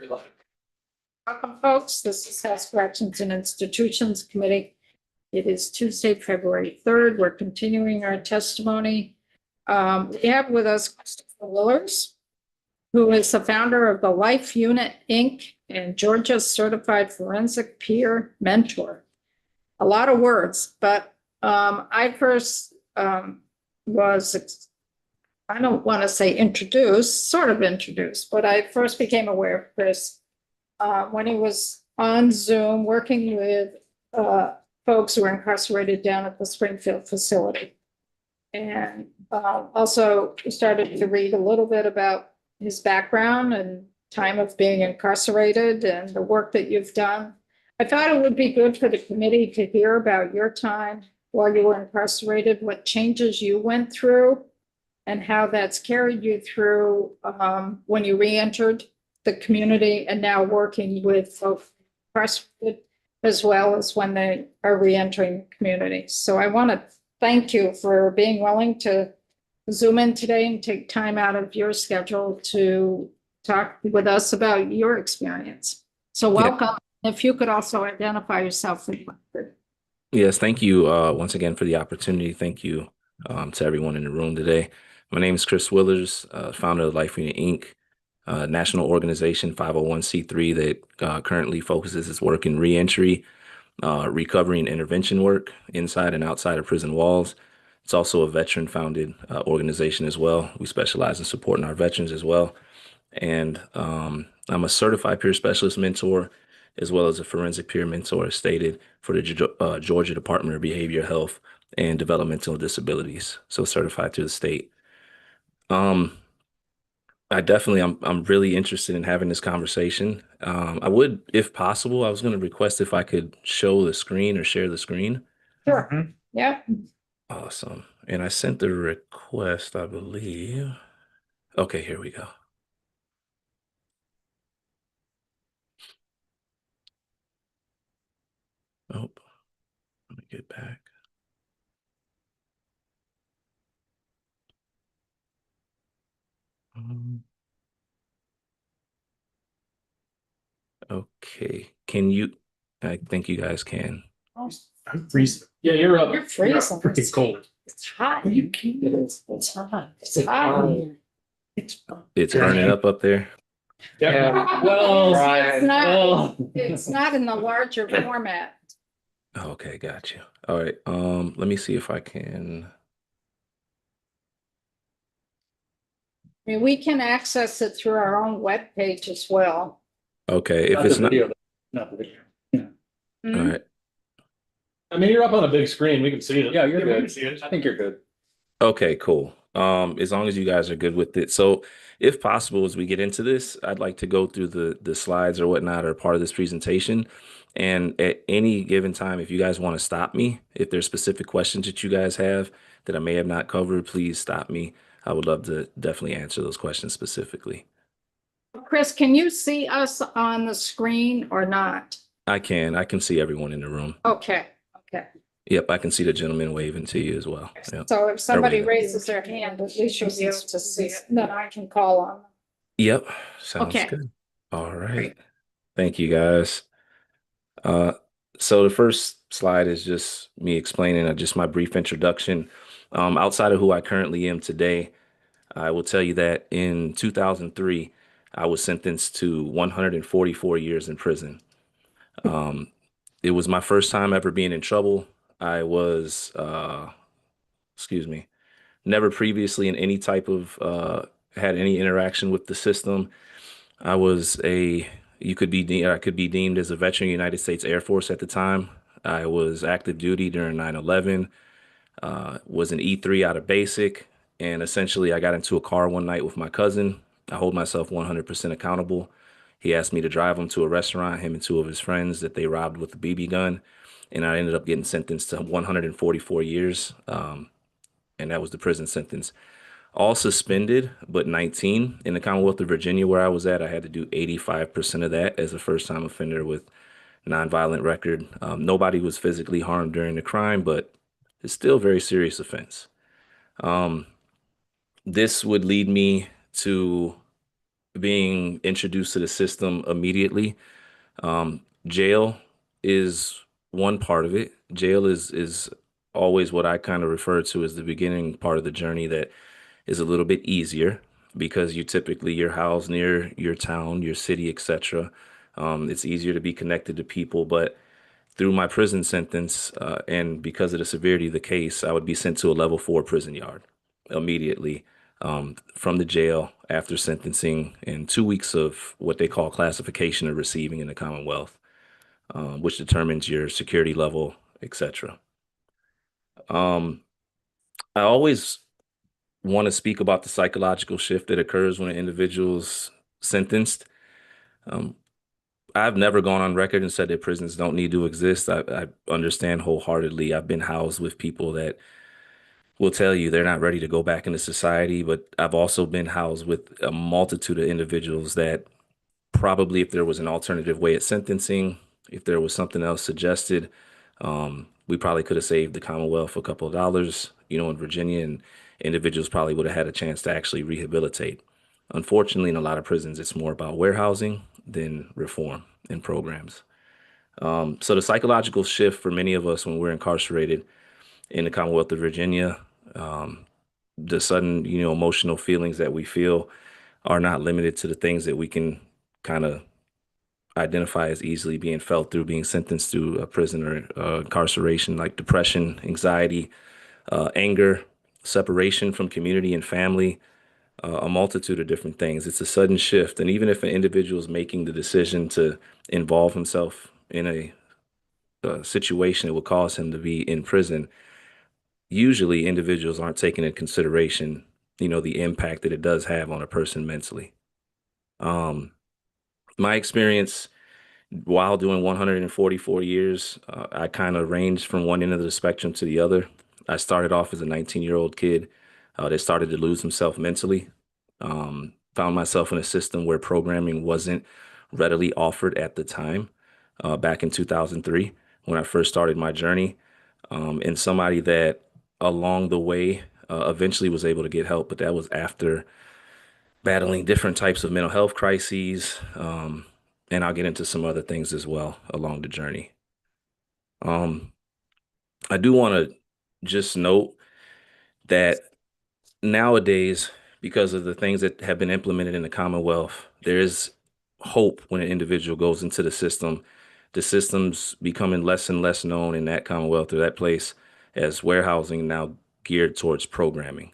Welcome, folks. This is House Corrections and Institutions Committee. It is Tuesday, February 3rd. We're continuing our testimony. We have with us Christopher Willers, who is the founder of the Life Unit, Inc. and Georgia's Certified Forensic Peer Mentor. A lot of words, but I first was, I don't want to say introduced, sort of introduced, but I first became aware of Chris when he was on Zoom working with folks who were incarcerated down at the Springfield facility. And also started to read a little bit about his background and time of being incarcerated and the work that you've done. I thought it would be good for the committee to hear about your time while you were incarcerated, what changes you went through, and how that's carried you through when you re-entered the community and now working with folks incarcerated, as well as when they are re-entering the community. So I want to thank you for being willing to Zoom in today and take time out of your schedule to talk with us about your experience. So welcome. If you could also identify yourself for the record. Yes, thank you once again for the opportunity. Thank you to everyone in the room today. My name is Chris Willers, founder of Life Unit, Inc., a national organization, 501c3, that currently focuses its work in reentry, recovery, and intervention work inside and outside of prison walls. It's also a veteran-founded organization as well. We specialize in supporting our veterans as well. And I'm a certified peer specialist mentor, as well as a forensic peer mentor, as stated, for the Georgia Department of Behavioral Health and Developmental Disabilities, so certified through the state. I'm really interested in having this conversation. I would, if possible, I was going to request if I could show the screen or share the screen. Sure. Yeah. Awesome. And I sent the request, I believe. Okay, here we go. Oh, let me get back. Okay, can you? I think you guys can. I'm freezing. Yeah, you're up. You're freezing. Freaking cold. It's hot. You can't. It's hot. It's hot. It's burning up there. Yeah. Well, It's not in the larger format. Okay, got you. All right. Let me see if I can. I mean, we can access it through our own webpage as well. Okay, if it's not. Not the video. Mhm. All right. I mean, you're up on a big screen. We can see it. Yeah, you're we good. can see it. I think you're good. Okay, cool. As long as you guys are good with it. So if possible, as we get into this, I'd like to go through the slides or whatnot or part of this presentation. And at any given time, if you guys want to stop me, if there's specific questions that you guys have that I may have not covered, please stop me. I would love to definitely answer those questions specifically. Chris, can you see us on the screen or not? I can see everyone in the room. Okay. Okay. Yep, I can see the gentleman waving to you as well. Yep. So if somebody waving. raises their hand, at least you'll be able to see it. Then I can call on them. Yep, sounds Okay. good. All right. Thank you, guys. So the first slide is just me explaining just my brief introduction. Outside of who I currently am today, I will tell you that in 2003, I was sentenced to 144 years in prison. It was my first time ever being in trouble. I was, never previously in any type of, had any interaction with the system. I was I could be deemed as a veteran of the United States Air Force at the time. I was active duty during 9/11, was an E3 out of basic, and essentially I got into a car one night with my cousin. I hold myself 100% accountable. He asked me to drive him to a restaurant, him and two of his friends that they robbed with a BB gun, and I ended up getting sentenced to 144 years, and that was the prison sentence. All suspended, but 19. In the Commonwealth of Virginia, where I was at, I had to do 85% of that as a first-time offender with nonviolent record. Nobody was physically harmed during the crime, but it's still a very serious offense. This would lead me to being introduced to the system immediately. Jail is one part of it. Jail is always what I kind of refer to as the beginning part of the journey that is a little bit easier because you're housed near your town, your city, etc. It's easier to be connected to people, but through my prison sentence, and because of the severity of the case, I would be sent to a level 4 prison yard immediately from the jail after sentencing and 2 weeks of what they call classification or receiving in the Commonwealth, which determines your security level, etc. Um, I always want to speak about the psychological shift that occurs when an individual's sentenced. Um, I've never gone on record and said that prisons don't need to exist. I understand wholeheartedly. I've been housed with people that will tell you they're not ready to go back into society, but I've also been housed with a multitude of individuals that probably, if there was an alternative way at sentencing, if there was something else suggested, we probably could have saved the Commonwealth a couple of dollars, in Virginia, and individuals probably would have had a chance to actually rehabilitate. Unfortunately, in a lot of prisons, it's more about warehousing than reform and programs. So the psychological shift for many of us when we're incarcerated in the Commonwealth of Virginia, um, the sudden, emotional feelings that we feel are not limited to the things that we can kind of identify as easily being felt through being sentenced to a prison or incarceration, like depression, anxiety, anger, separation from community and family, a multitude of different things. It's a sudden shift. And even if an individual is making the decision to involve himself in a situation that would cause him to be in prison, usually individuals aren't taking into consideration, the impact that it does have on a person mentally. Um, my experience while doing 144 years, I kind of ranged from one end of the spectrum to the other. I started off as a 19-year-old kid that started to lose himself mentally. Found myself in a system where programming wasn't readily offered at the time, back in 2003 when I first started my journey. And somebody that along the way eventually was able to get help, but that was after battling different types of mental health crises. And I'll get into some other things as well along the journey. Um, I do want to just note that nowadays, because of the things that have been implemented in the Commonwealth, there is hope when an individual goes into the system. The system's becoming less and less known in that Commonwealth or that place as warehousing, now geared towards programming.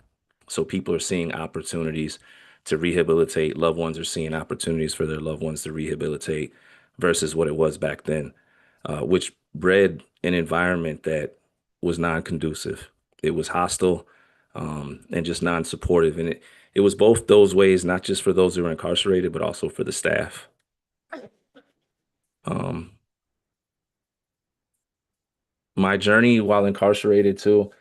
So people are seeing opportunities to rehabilitate. Loved ones are seeing opportunities for their loved ones to rehabilitate versus what it was back then, which bred an environment that was non-conducive. It was hostile, and just non-supportive. And it was both those ways, not just for those who were incarcerated, but also for the staff. Um, my journey while incarcerated too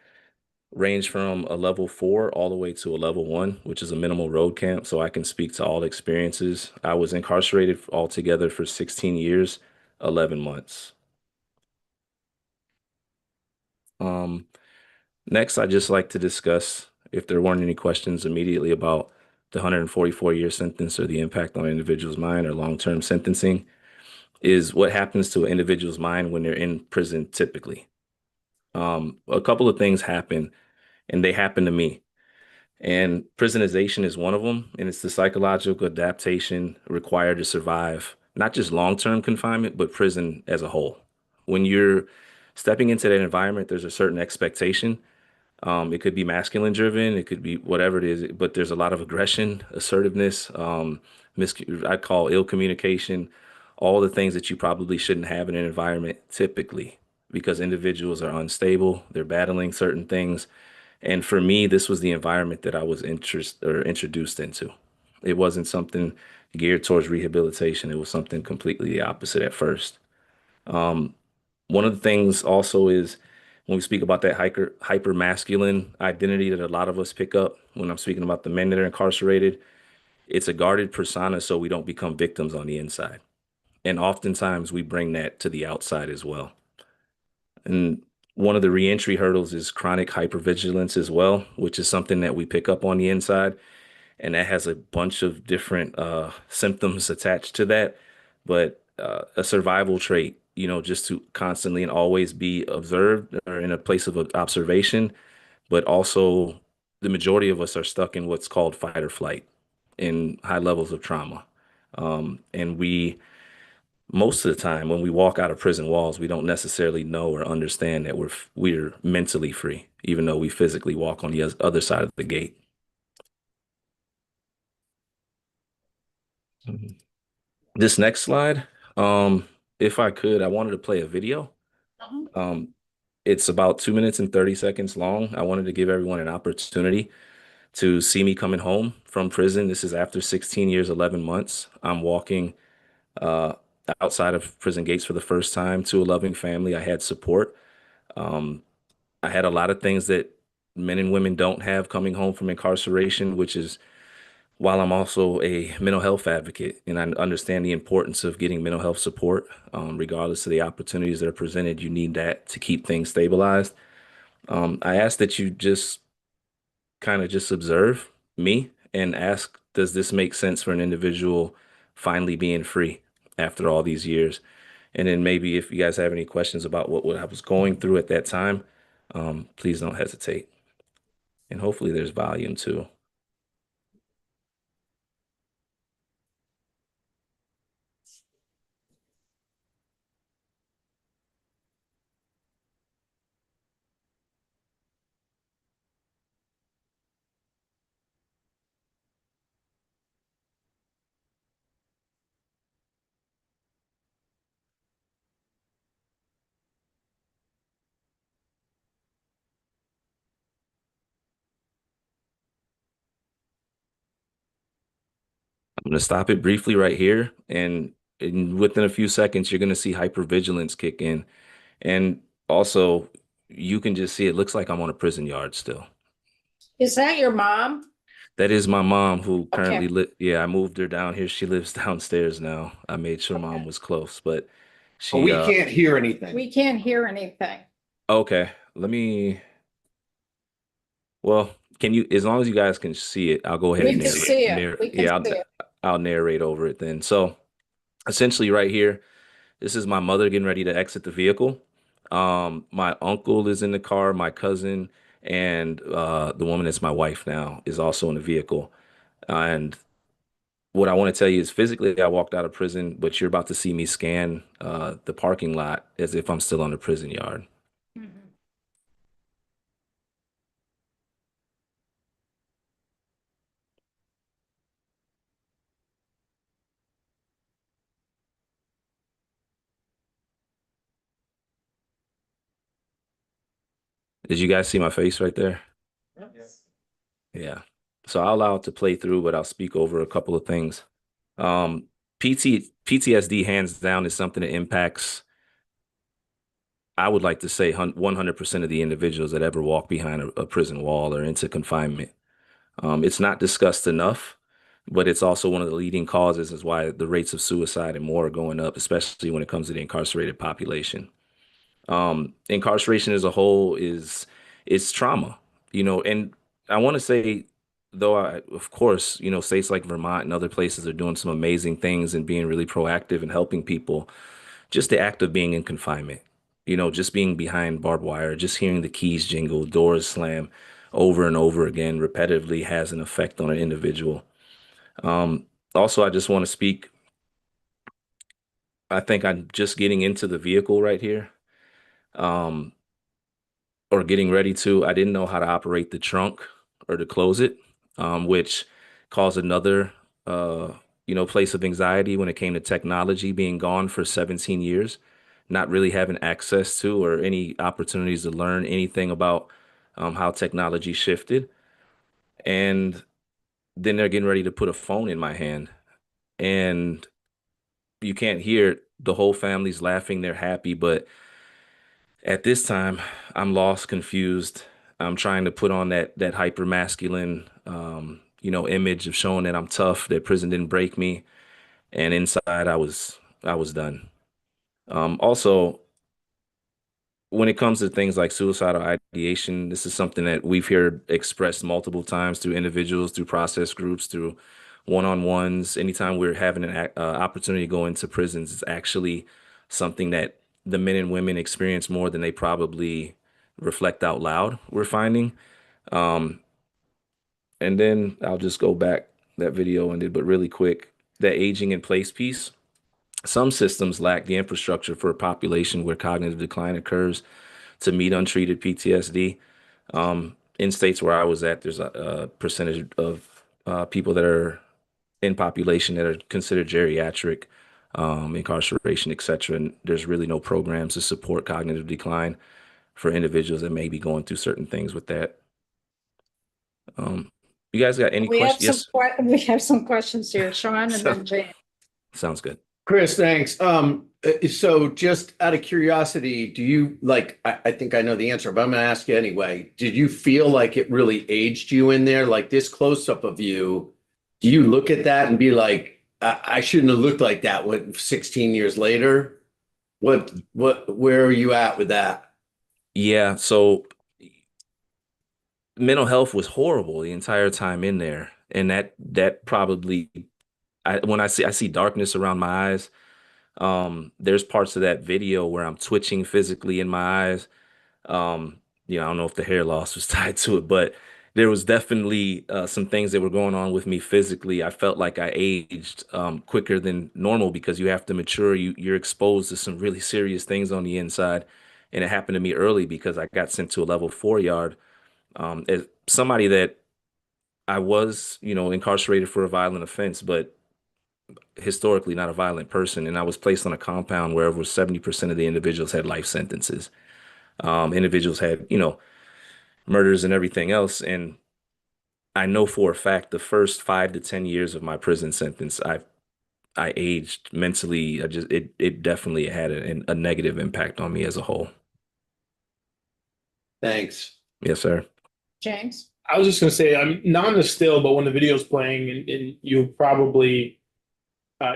ranged from a level 4 all the way to a level 1, which is a minimal road camp. So I can speak to all experiences. I was incarcerated altogether for 16 years, 11 months. Um, Next, I'd just like to discuss, if there weren't any questions immediately, about the 144-year sentence or the impact on an individual's mind or long-term sentencing, is what happens to an individual's mind when they're in prison typically. A couple of things happen, and they happen to me. And prisonization is one of them, and it's the psychological adaptation required to survive, not just long-term confinement, but prison as a whole. When you're stepping into that environment, there's a certain expectation. It could be masculine driven, it could be whatever it is, but there's a lot of aggression, assertiveness, I call ill communication, all the things that you probably shouldn't have in an environment typically because individuals are unstable, they're battling certain things. And for me, this was the environment that I was introduced into. It wasn't something geared towards rehabilitation. It was something completely the opposite at first. One of the things also is when we speak about that hyper masculine identity that a lot of us pick up when I'm speaking about the men that are incarcerated, it's a guarded persona so we don't become victims on the inside. And oftentimes we bring that to the outside as well. And one of the reentry hurdles is chronic hypervigilance as well, which is something that we pick up on the inside. and that has a bunch of different symptoms attached to that. But a survival trait, just to constantly and always be observed or in a place of observation, but also the majority of us are stuck in what's called fight or flight in high levels of trauma. And most of the time, when we walk out of prison walls, we don't necessarily know or understand that we're mentally free, even though we physically walk on the other side of the gate. Mhm. This next slide, if I could, I wanted to play a video. Um, it's about 2 minutes and 30 seconds long. I wanted to give everyone an opportunity to see me coming home from prison. This is after 16 years, 11 months. I'm walking uh, outside of prison gates for the first time to a loving family. I had support. Um, I had a lot of things that men and women don't have coming home from incarceration, which is while I'm also a mental health advocate and I understand the importance of getting mental health support, regardless of the opportunities that are presented, you need that to keep things stabilized. I ask that you just kind of just observe me and ask, does this make sense for an individual finally being free after all these years? And then maybe if you guys have any questions about what I was going through at that time, please don't hesitate. And hopefully there's volume too. I'm going to stop it briefly right here. And within a few seconds, you're going to see hypervigilance kick in. And also, you can just see it looks like I'm on a prison yard still. Is that your mom? That is my mom who currently Okay. yeah, I moved her down here. She lives downstairs now. I made sure Okay. mom was close, but Oh, we she can't hear anything. We can't hear anything. okay, let me well, can you as long as you guys can see it, I'll go ahead We and can see it. We can yeah, see it. I'll narrate over it then. So essentially right here, this is my mother getting ready to exit the vehicle. My uncle is in the car, my cousin, and the woman that's my wife now is also in the vehicle. And what I want to tell you is physically, I walked out of prison, but you're about to see me scan the parking lot as if I'm still on the prison yard. Mhm. Did you guys see my face right there? Yes. Yeah. So I'll allow it to play through, but I'll speak over a couple of things. Um, PTSD, hands down, is something that impacts, I would like to say, 100% of the individuals that ever walk behind a prison wall or into confinement. It's not discussed enough, but it's also one of the leading causes is why the rates of suicide and more are going up, especially when it comes to the incarcerated population. Incarceration as a whole is trauma, and I want to say, though, of course, states like Vermont and other places are doing some amazing things and being really proactive and helping people. Just the act of being in confinement, just being behind barbed wire, just hearing the keys jingle, doors slam over and over again repetitively has an effect on an individual. Um, Also, I just want to speak. I think I'm just getting into the vehicle right here. Um, or getting ready to. I didn't know how to operate the trunk or to close it, which caused another, place of anxiety when it came to technology being gone for 17 years, not really having access to or any opportunities to learn anything about how technology shifted. And then they're getting ready to put a phone in my hand, and you can't hear it. The whole family's laughing, they're happy, but at this time, I'm lost, confused. I'm trying to put on that hyper masculine, image of showing that I'm tough, that prison didn't break me, and inside I was done. Also, when it comes to things like suicidal ideation, this is something that we've heard expressed multiple times through individuals, through process groups, through one-on-ones. Anytime we're having an opportunity to go into prisons, it's actually something that the men and women experience more than they probably reflect out loud, we're finding. Um, and then I'll just go back that video ended, but really quick, that aging in place piece. Some systems lack the infrastructure for a population where cognitive decline occurs to meet untreated PTSD. In states where I was at, there's a percentage of people that are in population that are considered geriatric, incarceration, et cetera. And there's really no programs to support cognitive decline for individuals that may be going through certain things with that. You guys got any We have questions? some, Yes, we have some questions here, Sean, and then James. sounds good. Chris, thanks. So just out of curiosity, do you like, I think I know the answer, but I'm gonna ask you anyway. Did you feel like it really aged you in there? Like this close-up of you, do you look at that and be like, I shouldn't have looked like that when 16 years later? Where are you at with that? Yeah, so mental health was horrible the entire time in there, and that probably when I see darkness around my eyes. There's parts of that video where I'm twitching physically in my eyes. I don't know if the hair loss was tied to it, but there was definitely some things that were going on with me physically. I felt like I aged quicker than normal because you have to mature. You're exposed to some really serious things on the inside, and it happened to me early because I got sent to a level 4 yard. As somebody that I was, incarcerated for a violent offense, but historically not a violent person, and I was placed on a compound where over 70% of the individuals had life sentences. Individuals had, murders and everything else. And I know for a fact the first 5 to 10 years of my prison sentence, I aged mentally. It definitely had a negative impact on me as a whole. Thanks. Yes, sir. James? I was just gonna say, I'm not on the still, but when the video's playing, and you'll probably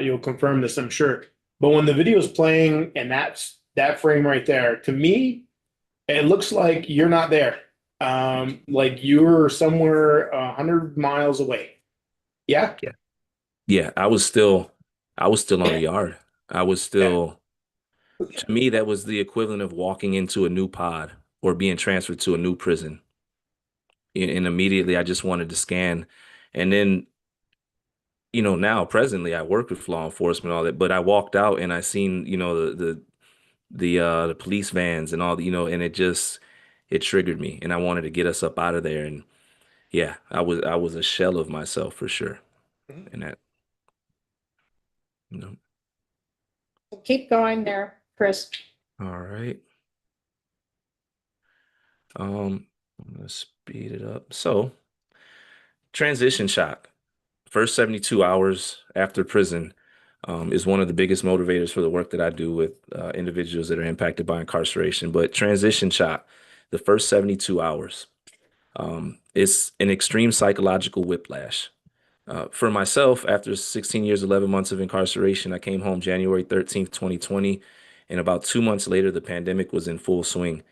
you'll confirm this, I'm sure. But when the video's playing and that frame right there, to me, it looks like you're not there. Like you're somewhere 100 miles away. Yeah. Yeah. Yeah. I was still on the yard. I was still, to me, that was the equivalent of walking into a new pod or being transferred to a new prison. And immediately I just wanted to scan. And then, now presently I work with law enforcement, all that, but I walked out and I seen, the police vans and all the, and it triggered me and I wanted to get us up out of there. And yeah, I was a shell of myself for sure. And that, you know, Keep going there, Chris. all right. I'm gonna speed it up. So, transition shock. First 72 hours after prison is one of the biggest motivators for the work that I do with individuals that are impacted by incarceration. But transition shock, the first 72 hours, is an extreme psychological whiplash. For myself, after 16 years, 11 months of incarceration, I came home January 13th, 2020. And about 2 months later, the pandemic was in full swing.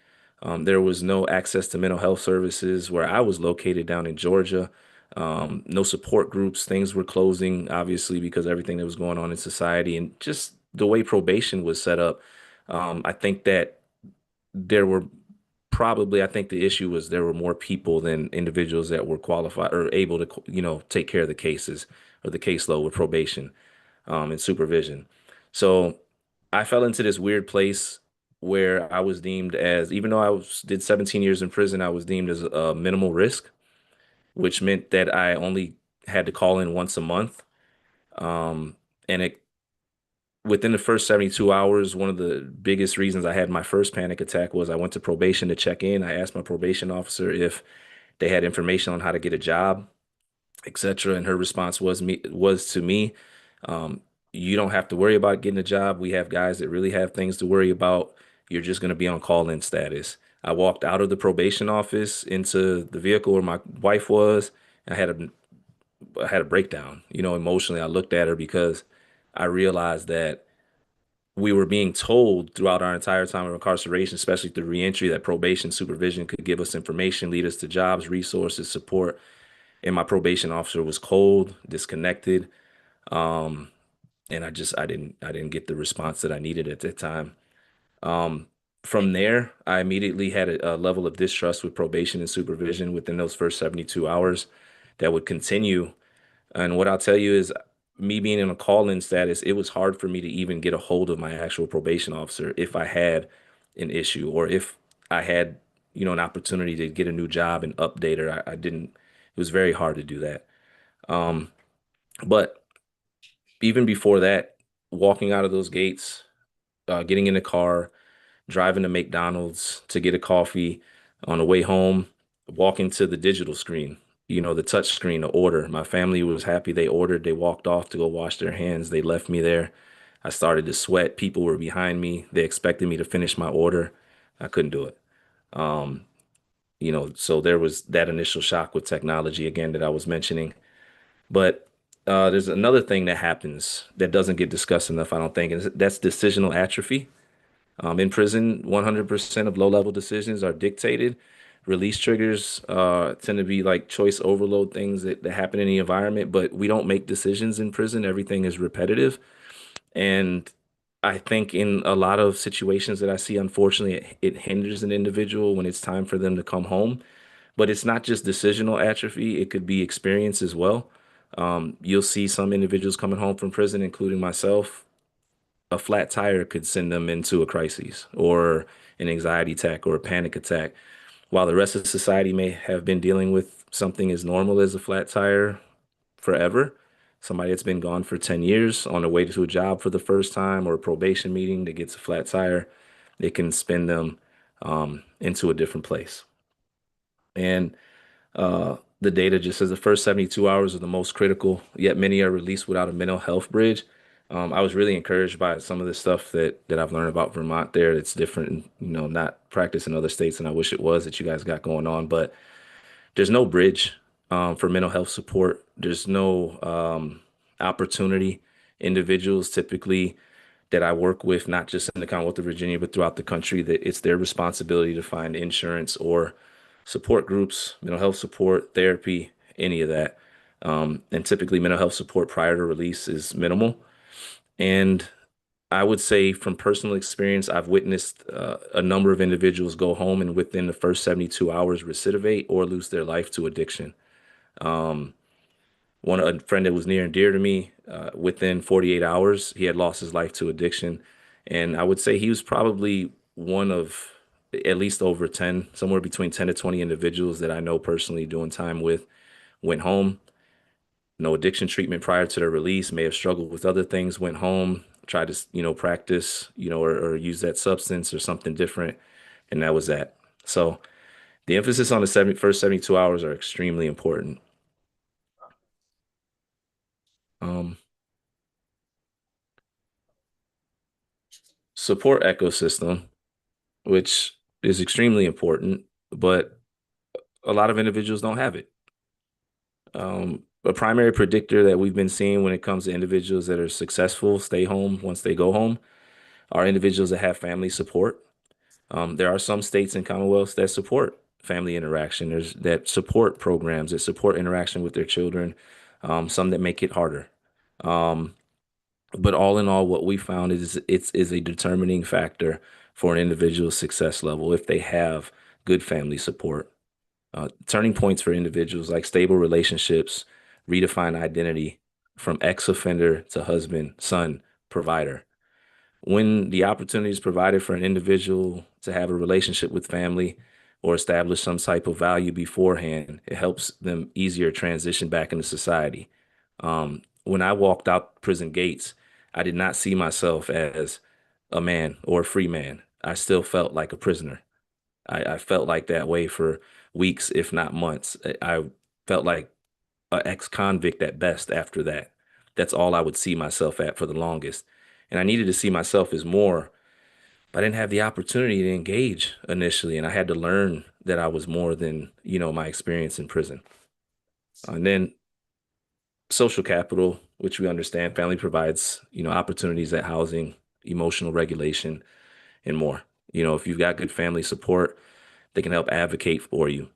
There was no access to mental health services where I was located down in Georgia. No support groups. Things were closing, obviously, because everything that was going on in society and just the way probation was set up. I think that there were I think the issue was there were more people than individuals that were qualified or able to, take care of the cases or the caseload with probation, and supervision. So I fell into this weird place where I was deemed as, even though did 17 years in prison, I was deemed as a minimal risk, which meant that I only had to call in once a month. And within the first 72 hours, one of the biggest reasons I had my first panic attack was I went to probation to check in. I asked my probation officer if they had information on how to get a job, etc. And her response was to me, you don't have to worry about getting a job. We have guys that really have things to worry about. You're just going to be on call-in status. I walked out of the probation office into the vehicle where my wife was. I had a breakdown, emotionally. I looked at her because I realized that we were being told throughout our entire time of incarceration, especially through reentry, that probation supervision could give us information, lead us to jobs, resources, support. And my probation officer was cold, disconnected. Um, and I didn't get the response that I needed at that time. Um, from there, I immediately had a level of distrust with probation and supervision within those first 72 hours that would continue. And what I'll tell you is, me being in a call-in status, it was hard for me to even get a hold of my actual probation officer if I had an issue, or if I had, an opportunity to get a new job and update her. I didn't, it was very hard to do that. Um, but even before that, walking out of those gates, getting in the car, driving to McDonald's to get a coffee on the way home, walking to the digital screen, the touch screen to order. My family was happy. They ordered, they walked off to go wash their hands. They left me there. I started to sweat. People were behind me. They expected me to finish my order. I couldn't do it. Um, so there was that initial shock with technology again that I was mentioning. But there's another thing that happens that doesn't get discussed enough, I don't think, and that's decisional atrophy. In prison, 100% of low-level decisions are dictated. Release triggers tend to be like choice overload things that happen in the environment, but we don't make decisions in prison. Everything is repetitive. And I think in a lot of situations that I see, unfortunately, it hinders an individual when it's time for them to come home. But it's not just decisional atrophy, it could be experience as well. You'll see some individuals coming home from prison, including myself. A flat tire could send them into a crisis or an anxiety attack or a panic attack, while the rest of society may have been dealing with something as normal as a flat tire forever. Somebody that's been gone for 10 years on the way to a job for the first time, or a probation meeting that gets a flat tire, it can spin them into a different place. And the data just says the first 72 hours are the most critical, yet many are released without a mental health bridge. I was really encouraged by some of the stuff that I've learned about Vermont there. It's different, and, not practiced in other states, and I wish it was, that you guys got going on. But there's no bridge for mental health support. There's no opportunity. Individuals typically that I work with, not just in the Commonwealth of Virginia, but throughout the country, that it's their responsibility to find insurance or support groups, mental health support, therapy, any of that. And typically, mental health support prior to release is minimal. And I would say from personal experience, I've witnessed a number of individuals go home and within the first 72 hours recidivate or lose their life to addiction. Um, a friend that was near and dear to me, within 48 hours, he had lost his life to addiction. And I would say he was probably one of at least over 10, somewhere between 10 to 20 individuals that I know personally doing time with, went home, no addiction treatment prior to their release, may have struggled with other things, went home, tried to, practice, or use that substance or something different. And that was that. So the emphasis on the first 72 hours are extremely important. Um, Support ecosystem, which is extremely important, but a lot of individuals don't have it. A primary predictor that we've been seeing when it comes to individuals that are successful, stay home once they go home, are individuals that have family support. There are some states and commonwealths that support family interaction. There's that support programs that support interaction with their children. Some that make it harder. Um, but all in all, what we found is it's is a determining factor for an individual's success level if they have good family support. Turning points for individuals like stable relationships, redefine identity from ex-offender to husband, son, provider. When the opportunity is provided for an individual to have a relationship with family or establish some type of value beforehand, it helps them easier transition back into society. When I walked out prison gates, I did not see myself as a man or a free man. I still felt like a prisoner. I felt like that way for weeks, if not months. I felt like an ex-convict at best after that. That's all I would see myself at for the longest. And I needed to see myself as more, but I didn't have the opportunity to engage initially. And I had to learn that I was more than, my experience in prison. And then social capital, which we understand family provides, opportunities that housing emotional regulation, and more. You know, if you've got good family support, they can help advocate for you.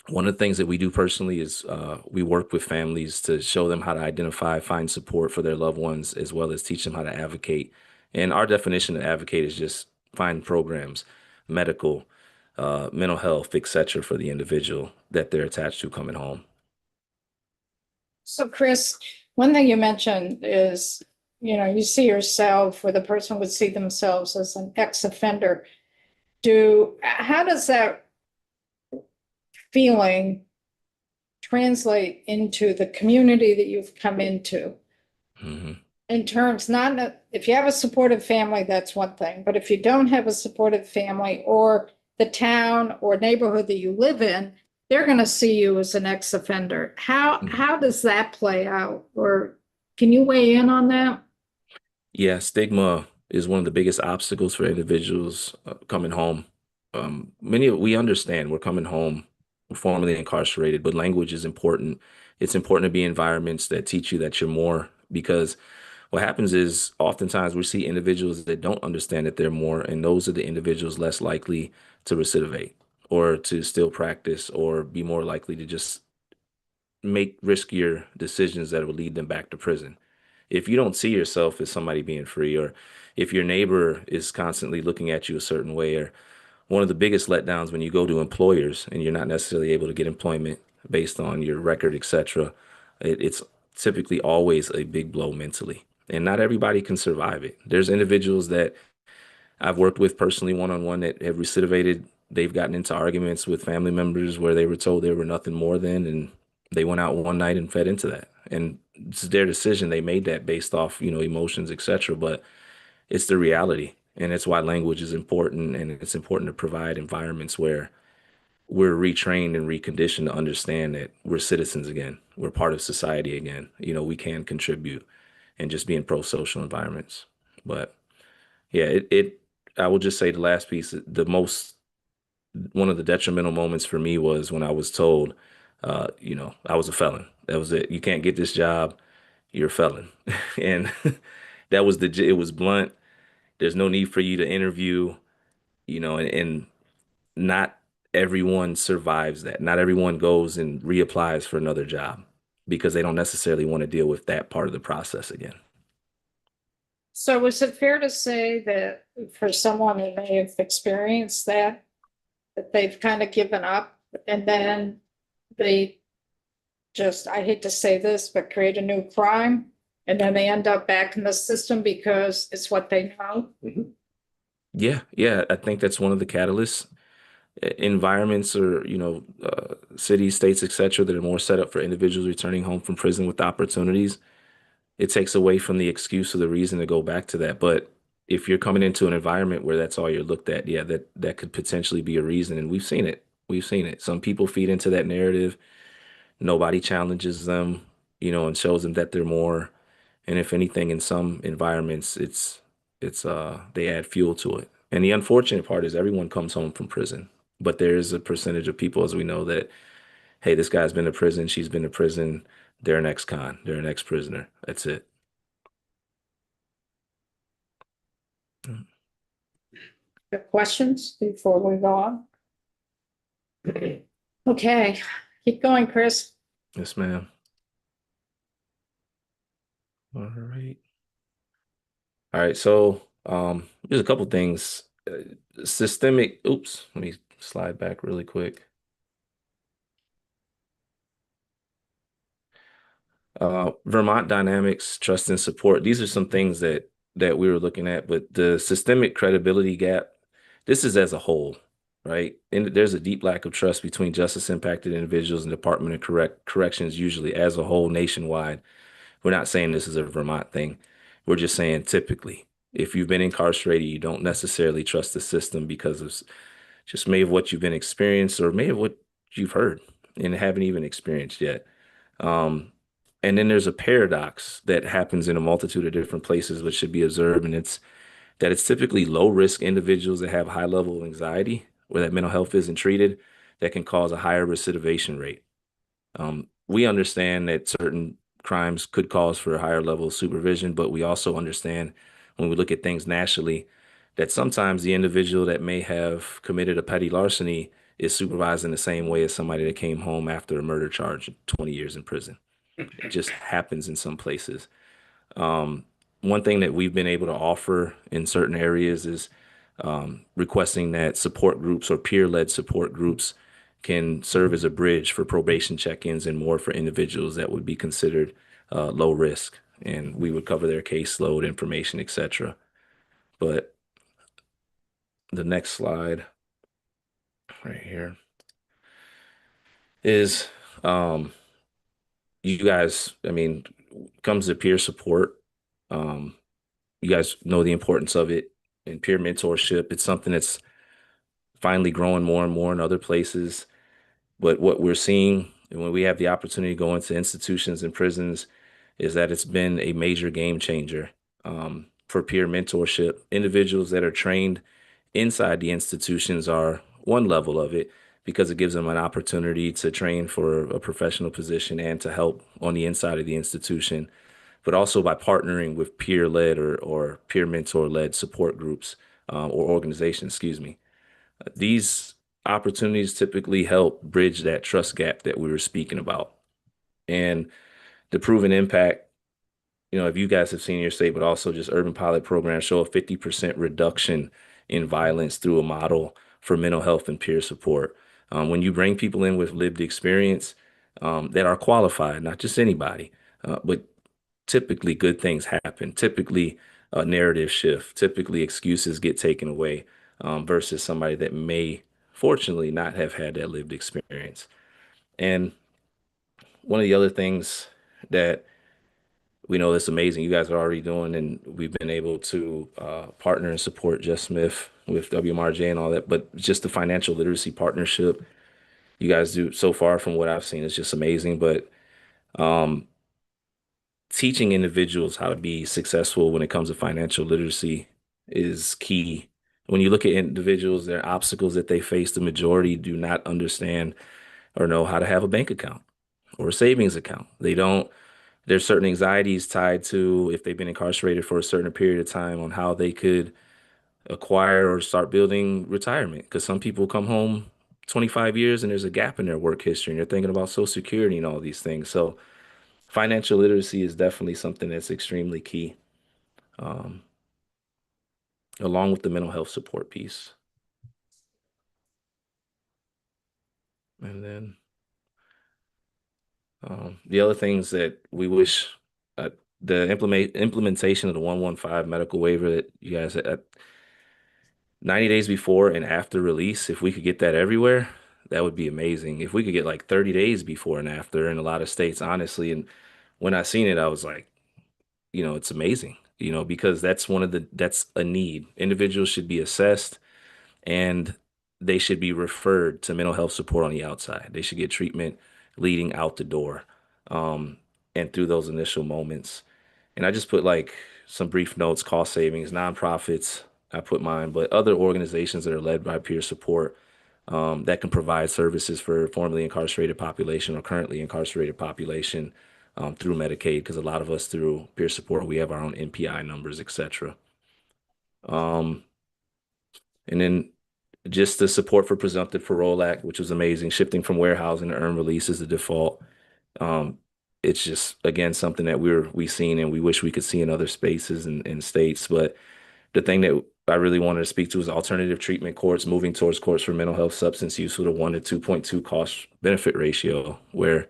One of the things that we do personally is we work with families to show them how to identify, find support for their loved ones, as well as teach them how to advocate. And our definition of advocate is just find programs, medical, mental health, etc., for the individual that they're attached to coming home. So Chris, one thing you mentioned is, you know, you see yourself, or the person would see themselves as an ex-offender. How does that feeling translate into the community that you've come into? Hmm. In terms, if you have a supportive family, that's one thing, but if you don't have a supportive family, or the town or neighborhood that you live in, they're going to see you as an ex-offender. How does that play out? Or can you weigh in on that? Yeah, stigma is one of the biggest obstacles for individuals coming home. We understand we're coming home, we're formerly incarcerated, but language is important. It's important to be in environments that teach you that you're more, because what happens is oftentimes we see individuals that don't understand that they're more, and those are the individuals less likely to recidivate or to still practice or be more likely to just make riskier decisions that will lead them back to prison. If you don't see yourself as somebody being free, or if your neighbor is constantly looking at you a certain way, or one of the biggest letdowns when you go to employers and you're not necessarily able to get employment based on your record, etc., it's typically always a big blow mentally. And not everybody can survive it. There's individuals that I've worked with personally one-on-one that have recidivated. They've gotten into arguments with family members where they were told they were nothing more than, and they went out one night and fed into that. And it's their decision. They made that based off, emotions, etc. But it's the reality. And it's why language is important. And it's important to provide environments where we're retrained and reconditioned to understand that we're citizens again. We're part of society again. We can contribute, and just be in pro-social environments. But yeah, I will just say the last piece, one of the detrimental moments for me was when I was told, I was a felon. That was it. You can't get this job. You're a felon. And it was blunt. There's no need for you to interview, and not everyone survives that. Not everyone goes and reapplies for another job because they don't necessarily want to deal with that part of the process again. So is it fair to say that for someone who may have experienced that they've kind of given up, and then they just, I hate to say this, but create a new crime, and then they end up back in the system because it's what they know? Yeah. I think that's one of the catalysts. Environments, or cities, states, etc., that are more set up for individuals returning home from prison with opportunities, it takes away from the excuse or the reason to go back to that. But if you're coming into an environment where that's all you're looked at, yeah, that could potentially be a reason. And we've seen it. Some people feed into that narrative. Nobody challenges them, and shows them that they're more. And if anything, in some environments, they add fuel to it. And the unfortunate part is everyone comes home from prison, but there is a percentage of people, as we know, that, hey, this guy's been to prison, she's been to prison, they're an ex-con, they're an ex-prisoner. That's it. Good questions before we go on? Okay, keep going, Chris. Yes, ma'am. All right. All right. So, there's a couple things. Systemic. Oops. Let me slide back really quick. Vermont dynamics, trust and support. These are some things that we were looking at, but the systemic credibility gap, this is as a whole, right? And there's a deep lack of trust between justice impacted individuals and Department of Corrections, usually as a whole nationwide. We're not saying this is a Vermont thing. We're just saying typically, if you've been incarcerated, you don't necessarily trust the system because of just may of what you've been experienced, or may of what you've heard and haven't even experienced yet. And then there's a paradox that happens in a multitude of different places, which should be observed. And it's typically low risk individuals that have high level of anxiety, where that mental health isn't treated, that can cause a higher recidivation rate. We understand that certain crimes could cause for a higher level of supervision, but we also understand when we look at things nationally, that sometimes the individual that may have committed a petty larceny is supervised in the same way as somebody that came home after a murder charge, 20 years in prison. It just happens in some places. One thing that we've been able to offer in certain areas is requesting that support groups or peer-led support groups can serve as a bridge for probation check-ins and more for individuals that would be considered low risk. And we would cover their caseload, information, etc. But the next slide right here is you guys, I mean, comes to peer support. You guys know the importance of it in peer mentorship. It's something that's finally growing more and more in other places. But what we're seeing when we have the opportunity to go into institutions and prisons is that it's been a major game changer for peer mentorship. Individuals that are trained inside the institutions are one level of it because it gives them an opportunity to train for a professional position and to help on the inside of the institution, but also by partnering with peer-led or peer mentor-led support groups or organizations, excuse me. These opportunities typically help bridge that trust gap that we were speaking about. And the proven impact, if you guys have seen your state, but also just urban pilot programs show a 50% reduction in violence through a model for mental health and peer support. When you bring people in with lived experience that are qualified, not just anybody, but typically good things happen. Typically a narrative shift. Typically excuses get taken away versus somebody that may fortunately not have had that lived experience. And one of the other things that we know that's amazing you guys are already doing, and we've been able to partner and support Jess Smith with WMRJ and all that, but just the financial literacy partnership you guys do so far from what I've seen is just amazing. But teaching individuals how to be successful when it comes to financial literacy is key. When you look at individuals, their obstacles that they face, the majority do not understand or know how to have a bank account or a savings account. There's certain anxieties tied to if they've been incarcerated for a certain period of time on how they could acquire or start building retirement. Because some people come home 25 years and there's a gap in their work history and they're thinking about Social Security and all these things. So financial literacy is definitely something that's extremely key, along with the mental health support piece. And then the other things that we wish the implementation of the 115 medical waiver that you guys had 90 days before and after release, if we could get that everywhere, that would be amazing. If we could get like 30 days before and after in a lot of states, honestly. And when I seen it, I was like, it's amazing, because that's a need. Individuals should be assessed and they should be referred to mental health support on the outside. They should get treatment leading out the door, and through those initial moments. And I just put like some brief notes, cost savings, nonprofits. I put mine, but other organizations that are led by peer support that can provide services for formerly incarcerated population or currently incarcerated population through Medicaid, because a lot of us through peer support, we have our own NPI numbers, etc. And then just the support for Presumptive Parole Act, which was amazing, shifting from warehousing to earned release as the default. It's just, again, something that we've seen and we wish we could see in other spaces and states. But the thing that I really wanted to speak to is alternative treatment courts, moving towards courts for mental health substance use with a 1 to 2.2 cost benefit ratio, where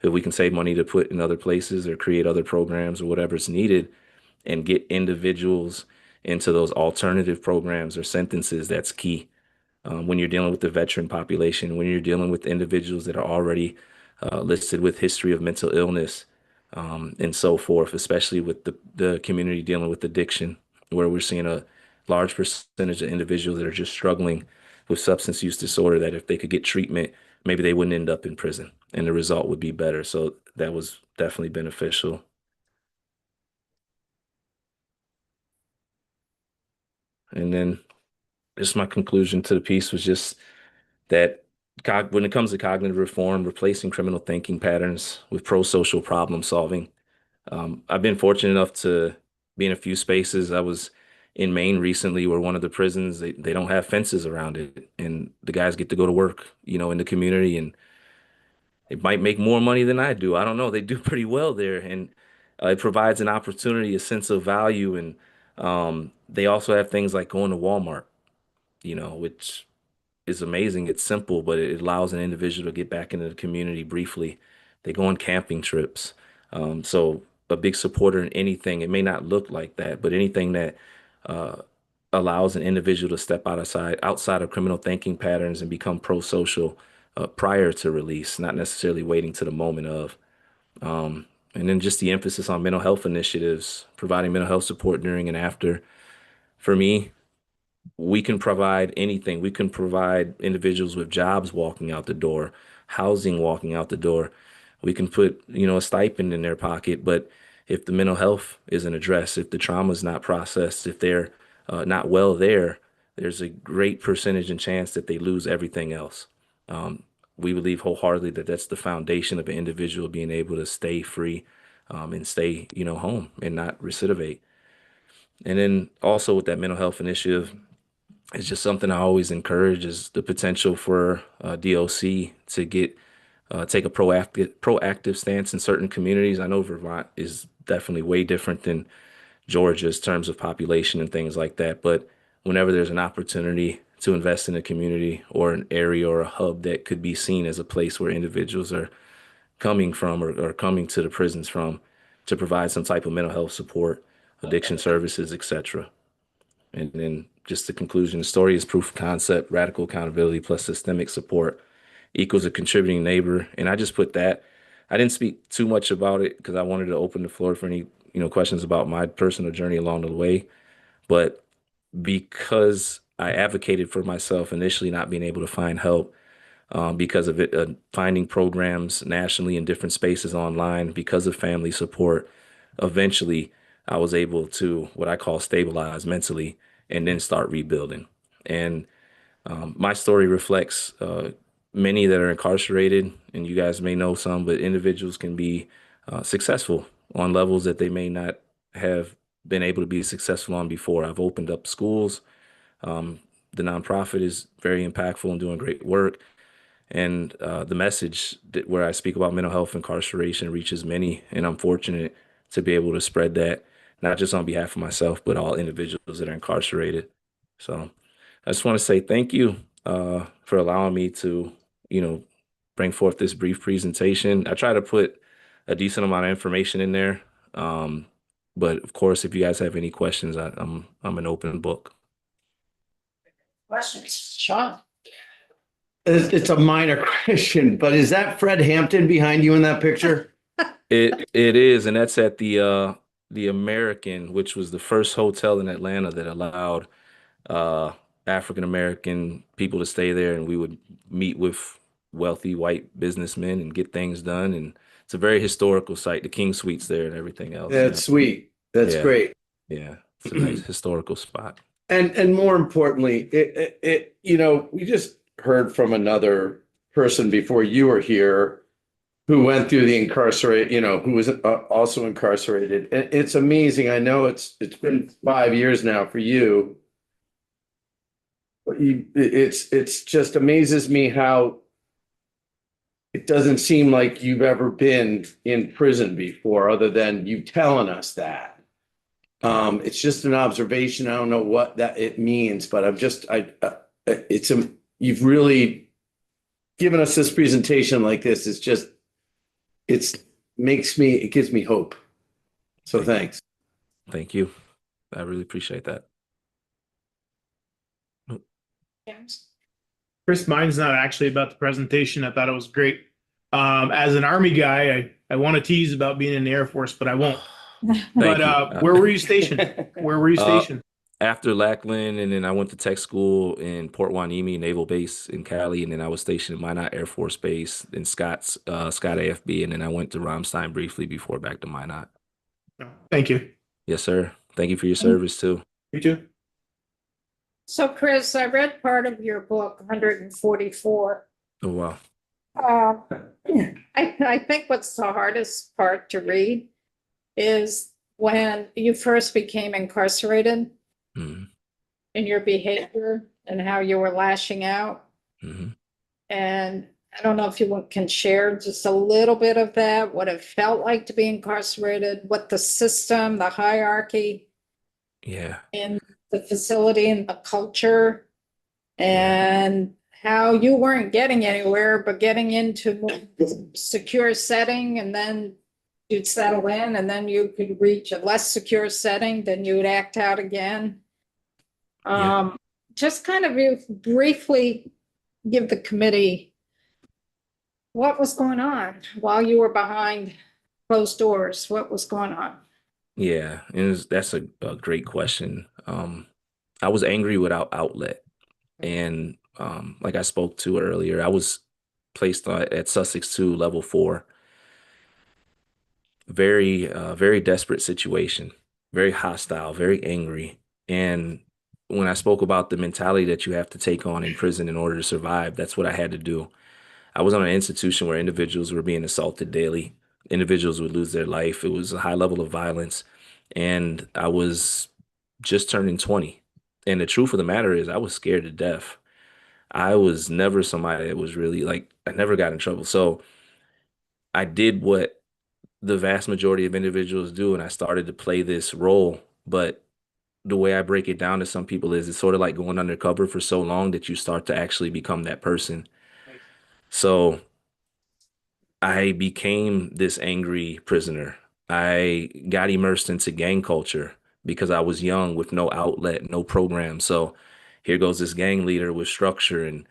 if we can save money to put in other places or create other programs or whatever's needed and get individuals into those alternative programs or sentences, that's key. When you're dealing with the veteran population, when you're dealing with individuals that are already listed with history of mental illness and so forth, especially with the community dealing with addiction, where we're seeing a large percentage of individuals that are just struggling with substance use disorder, that if they could get treatment, maybe they wouldn't end up in prison and the result would be better. So that was definitely beneficial. And then just my conclusion to the piece was just that when it comes to cognitive reform, replacing criminal thinking patterns with pro-social problem solving, I've been fortunate enough to be in a few spaces. I was in Maine recently where one of the prisons, they don't have fences around it, and the guys get to go to work, in the community, and they might make more money than I do. I don't know. They do pretty well there, and it provides an opportunity, a sense of value, and they also have things like going to Walmart, which is amazing. It's simple, but it allows an individual to get back into the community briefly. They go on camping trips. So a big supporter in anything. It may not look like that, but anything that uh, allows an individual to step outside of criminal thinking patterns and become pro-social prior to release, not necessarily waiting to the moment of. And then just the emphasis on mental health initiatives, providing mental health support during and after. For me, we can provide anything. We can provide individuals with jobs walking out the door, housing walking out the door. We can put, a stipend in their pocket. But if the mental health isn't addressed, if the trauma is not processed, if they're not well there's a great percentage and chance that they lose everything else. We believe wholeheartedly that that's the foundation of an individual being able to stay free and stay, home and not recidivate. And then also with that mental health initiative, it's just something I always encourage is the potential for DOC to take a proactive stance in certain communities. I know Vermont is definitely way different than Georgia's terms of population and things like that. But whenever there's an opportunity to invest in a community or an area or a hub that could be seen as a place where individuals are coming from or coming to the prisons from to provide some type of mental health support, addiction services, etc. And then just the conclusion, the story is proof of concept, radical accountability plus systemic support equals a contributing neighbor. And I just put that. I didn't speak too much about it because I wanted to open the floor for any, questions about my personal journey along the way. But because I advocated for myself initially not being able to find help because of it, finding programs nationally in different spaces online, because of family support, eventually I was able to what I call stabilize mentally and then start rebuilding. And my story reflects many that are incarcerated, and you guys may know some, but individuals can be successful on levels that they may not have been able to be successful on before. I've opened up schools. The nonprofit is very impactful and doing great work. And the message where I speak about mental health incarceration reaches many, and I'm fortunate to be able to spread that, not just on behalf of myself, but all individuals that are incarcerated. So I just want to say thank you for allowing me to, bring forth this brief presentation. I try to put a decent amount of information in there. But of course, if you guys have any questions, I'm an open book. Questions, Sean? It's a minor question, but is that Fred Hampton behind you in that picture? It is, and that's at the American, which was the first hotel in Atlanta that allowed African American people to stay there, and we would meet with wealthy white businessmen and get things done. And it's a very historical site, the King Suites there and everything else. That's sweet. That's Yeah. great. Yeah, it's a nice historical spot. And more importantly, we just heard from another person before you were here who went through the who was also incarcerated. And it's amazing. I know it's been 5 years now for you. But it's just amazes me how it doesn't seem like you've ever been in prison before, other than you telling us that. It's just an observation. I don't know what that it means, but you've really given us this presentation like this. It gives me hope. So thanks. Thank you. I really appreciate that. James? Chris, mine's not actually about the presentation. I thought it was great. As an Army guy, I want to tease about being in the Air Force, but I won't. Thank But you. where were you stationed? Where were you stationed? After Lackland, and then I went to tech school in Port Hueneme Naval Base in Cali, and then I was stationed at Minot Air Force Base in Scott AFB, and then I went to Ramstein briefly before back to Minot. Thank you. Yes, sir. Thank you for your service too. You too. So Chris, I read part of your book, 144. Oh, wow. I think what's the hardest part to read is when you first became incarcerated Mhm. in your behavior and how you were lashing out. Mhm. And I don't know if you can share just a little bit of that, what it felt like to be incarcerated, what the system, the hierarchy Yeah. in the facility and the culture, Yeah. and how you weren't getting anywhere, but getting into more secure setting, and then you'd settle in, and then you could reach a less secure setting, then you would act out again. Yeah. Just kind of you briefly give the committee what was going on while you were behind closed doors, what was going on? Yeah. That's a great question. I was angry without outlet. And like I spoke to earlier, I was placed at Sussex 2, level 4. Very desperate situation, very hostile, very angry. And when I spoke about the mentality that you have to take on in prison in order to survive, that's what I had to do. I was on an institution where individuals were being assaulted daily. Individuals would lose their life. It was a high level of violence. And I was just turning 20. And the truth of the matter is, I was scared to death. I was never somebody that was really like, I never got in trouble. So I did what the vast majority of individuals do, and I started to play this role. But the way I break it down to some people is it's sort of like going undercover for so long that you start to actually become that person. So I became this angry prisoner. I got immersed into gang culture because I was young with no outlet, no program. So here goes this gang leader with structure and,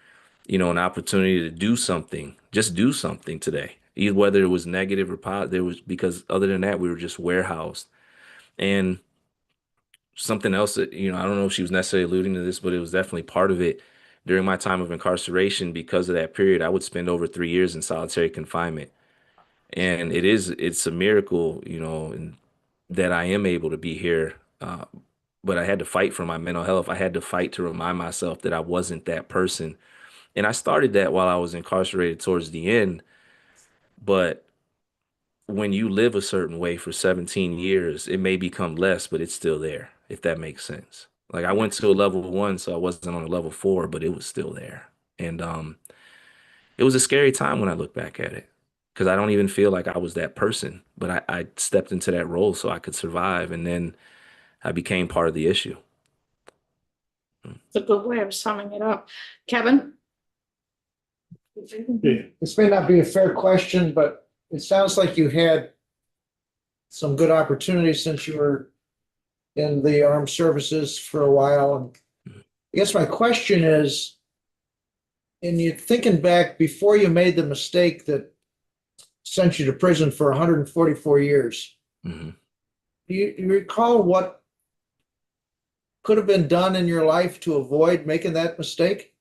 an opportunity to do something, just do something today. Either whether it was negative or positive, there was because other than that, we were just warehoused. And something else that, I don't know if she was necessarily alluding to this, but it was definitely part of it. During my time of incarceration, because of that period, I would spend over 3 years in solitary confinement. And it's a miracle, and that I am able to be here. But I had to fight for my mental health. I had to fight to remind myself that I wasn't that person. And I started that while I was incarcerated towards the end. But when you live a certain way for 17 years, it may become less, but it's still there, if that makes sense. Like I went to a level 1, so I wasn't on a level 4, but it was still there. And it was a scary time when I look back at it because I don't even feel like I was that person, but I stepped into that role so I could survive. And then I became part of the issue. It's a good way of summing it up. Kevin? Yeah. This may not be a fair question, but it sounds like you had some good opportunities since you were in the armed services for a while. And I guess my question is, in you thinking back before you made the mistake that sent you to prison for 144 years, Hmm. do you recall what could have been done in your life to avoid making that mistake?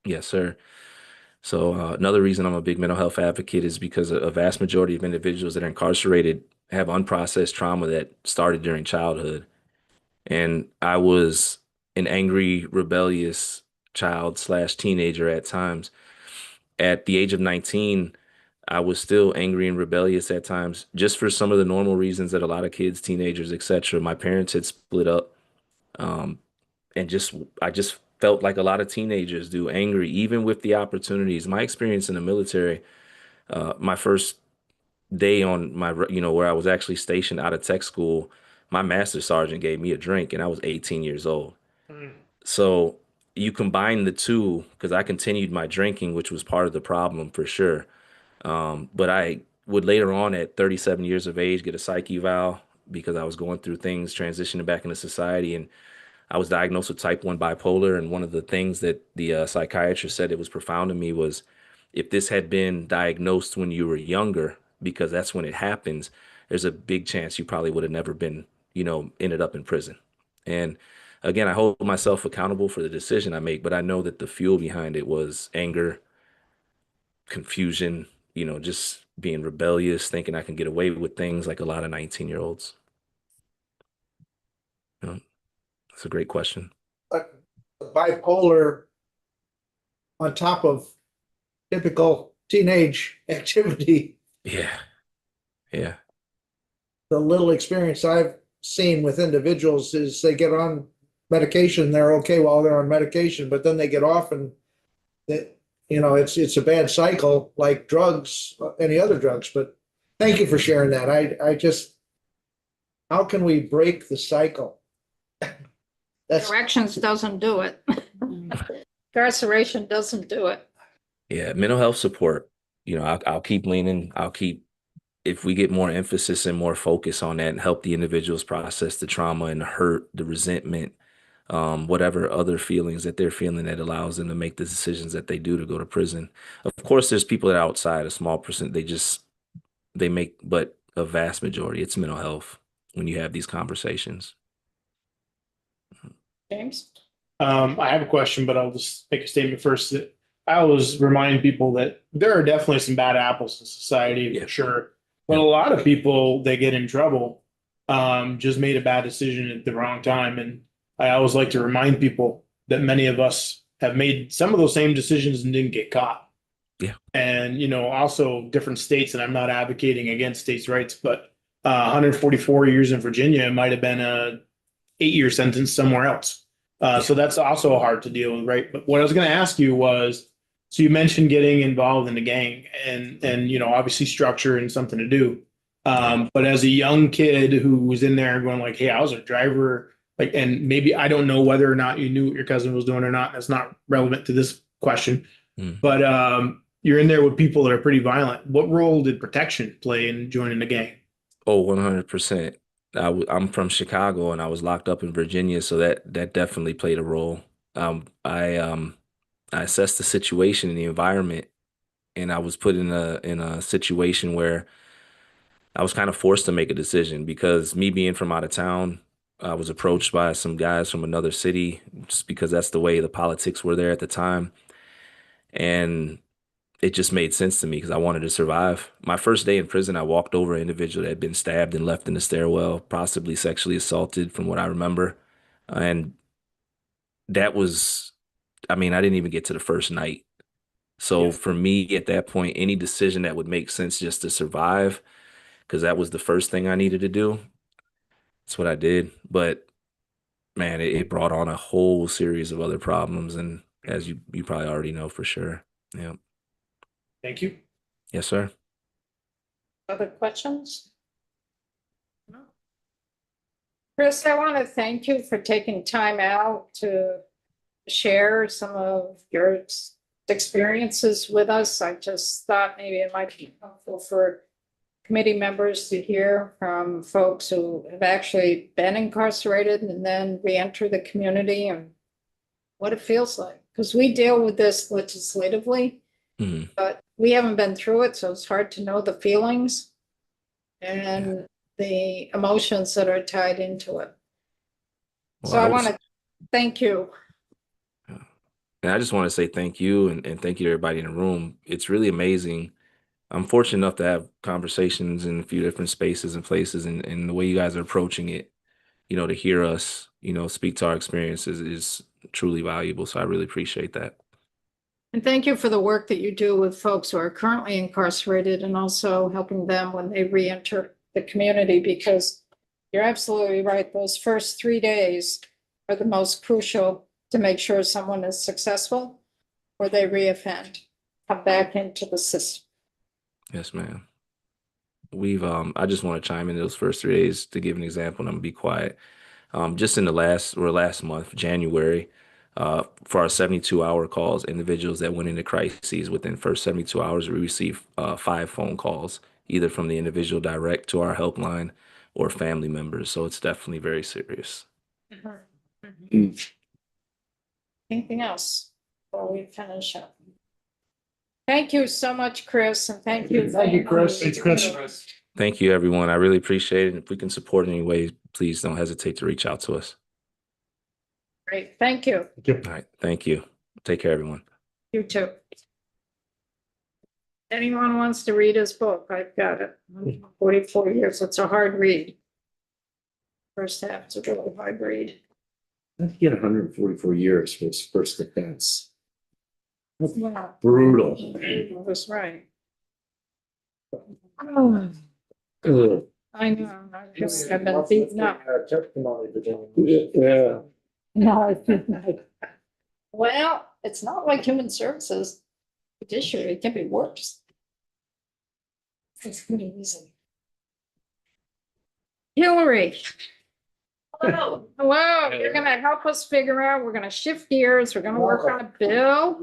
Yes, sir. So another reason I'm a big mental health advocate is because a vast majority of individuals that are incarcerated have unprocessed trauma that started during childhood. And I was an angry, rebellious child slash teenager at times. At the age of 19, I was still angry and rebellious at times, just for some of the normal reasons that a lot of kids, teenagers, etc. My parents had split up, um, and I just felt like a lot of teenagers do, angry, even with the opportunities. My experience in the military, my first day on where I was actually stationed out of tech school, my master sergeant gave me a drink, and I was 18 years old. Mm. So you combine the two, because I continued my drinking, which was part of the problem for sure. But I would later on at 37 years of age get a psych eval because I was going through things, transitioning back into society. And I was diagnosed with type 1 bipolar. And one of the things that the psychiatrist said that was profound to me was if this had been diagnosed when you were younger, because that's when it happens, there's a big chance you probably would have never been, ended up in prison. And again, I hold myself accountable for the decision I make, but I know that the fuel behind it was anger, confusion, just being rebellious, thinking I can get away with things like a lot of 19-year-olds. That's a great question. But bipolar on top of typical teenage activity. Yeah. Yeah. the little experience I've seen with individuals is they get on medication, they're okay while they're on medication, but then they get off and that, it's a bad cycle like drugs, any other drugs, but thank you for sharing that. I just, how can we break the cycle? That's, Corrections doesn't do it. Incarceration doesn't do it. Yeah, mental health support. I'll keep leaning. If we get more emphasis and more focus on that and help the individuals process the trauma and the hurt, the resentment, whatever other feelings that they're feeling that allows them to make the decisions that they do to go to prison. Of course, there's people that are outside, a small percent, they make, but a vast majority, it's mental health when you have these conversations. James? I have a question, but I'll just make a statement first. That I always remind people that there are definitely some bad apples in society, Yeah. for sure. But a lot of people that get in trouble just made a bad decision at the wrong time. And I always like to remind people that many of us have made some of those same decisions and didn't get caught. Yeah. And, also different states, and I'm not advocating against states' rights, but 144 years in Virginia might have been a 8-year sentence somewhere else. So that's also hard to deal with, right? But what I was going to ask you was, so you mentioned getting involved in the gang and obviously structure and something to do. But as a young kid who was in there going like, hey, I was a driver, like, and maybe I don't know whether or not you knew what your cousin was doing or not. That's not relevant to this question. But you're in there with people that are pretty violent. What role did protection play in joining the gang? Oh, 100%. I'm from Chicago and I was locked up in Virginia, so that definitely played a role. I assessed the situation and the environment, and I was put in a situation where I was kind of forced to make a decision because me being from out of town, I was approached by some guys from another city just because that's the way the politics were there at the time. And it just made sense to me because I wanted to survive. My first day in prison, I walked over an individual that had been stabbed and left in the stairwell, possibly sexually assaulted from what I remember. And that was, I didn't even get to the first night. So for me at that point, any decision that would make sense just to survive, because that was the first thing I needed to do, that's what I did. But man, it brought on a whole series of other problems. And as you probably already know for sure. Yeah. Thank you. Yes, sir. Other questions? No. Chris, I want to thank you for taking time out to share some of your experiences with us. I just thought maybe it might be helpful for committee members to hear from folks who have actually been incarcerated and then re-enter the community and what it feels like. Because we deal with this legislatively, but we haven't been through it, so it's hard to know the feelings and the emotions that are tied into it. So I want to thank you. And I just want to say thank you and thank you to everybody in the room. It's really amazing. I'm fortunate enough to have conversations in a few different spaces and places, and the way you guys are approaching it, to hear us, speak to our experiences is truly valuable. So I really appreciate that. And thank you for the work that you do with folks who are currently incarcerated and also helping them when they re-enter the community, because you're absolutely right. Those first 3 days are the most crucial to make sure someone is successful or they re-offend, come back into the system. Yes, ma'am. I just want to chime in those first 3 days to give an example, and I'm gonna be quiet. Just in the last month, January, for our 72-hour calls, individuals that went into crises within first 72 hours, we received 5 phone calls, either from the individual direct to our helpline or family members. So it's definitely very serious. Anything else before we finish up? Thank you so much, Chris, and thank you. Thank you, Chris. Thanks, Chris. Thank you, everyone. I really appreciate it. If we can support in any way, please don't hesitate to reach out to us. Great, thank you. All right. Thank you. Take care, everyone. You too. Anyone wants to read his book, I've got it. 44 years, it's a hard read. First half is a really hard read. I think he had 144 years for his first offense. Wow. Brutal. That's right. Ugh. I know, I feel like I've been beaten up. Testimony, Virginia. Yeah. No, I feel like, well, it's not like human services. Judiciary, it can be worse. It's pretty easy. Hillary. Hello. Hello, you're gonna help us figure out, we're gonna shift gears, we're gonna work on a bill.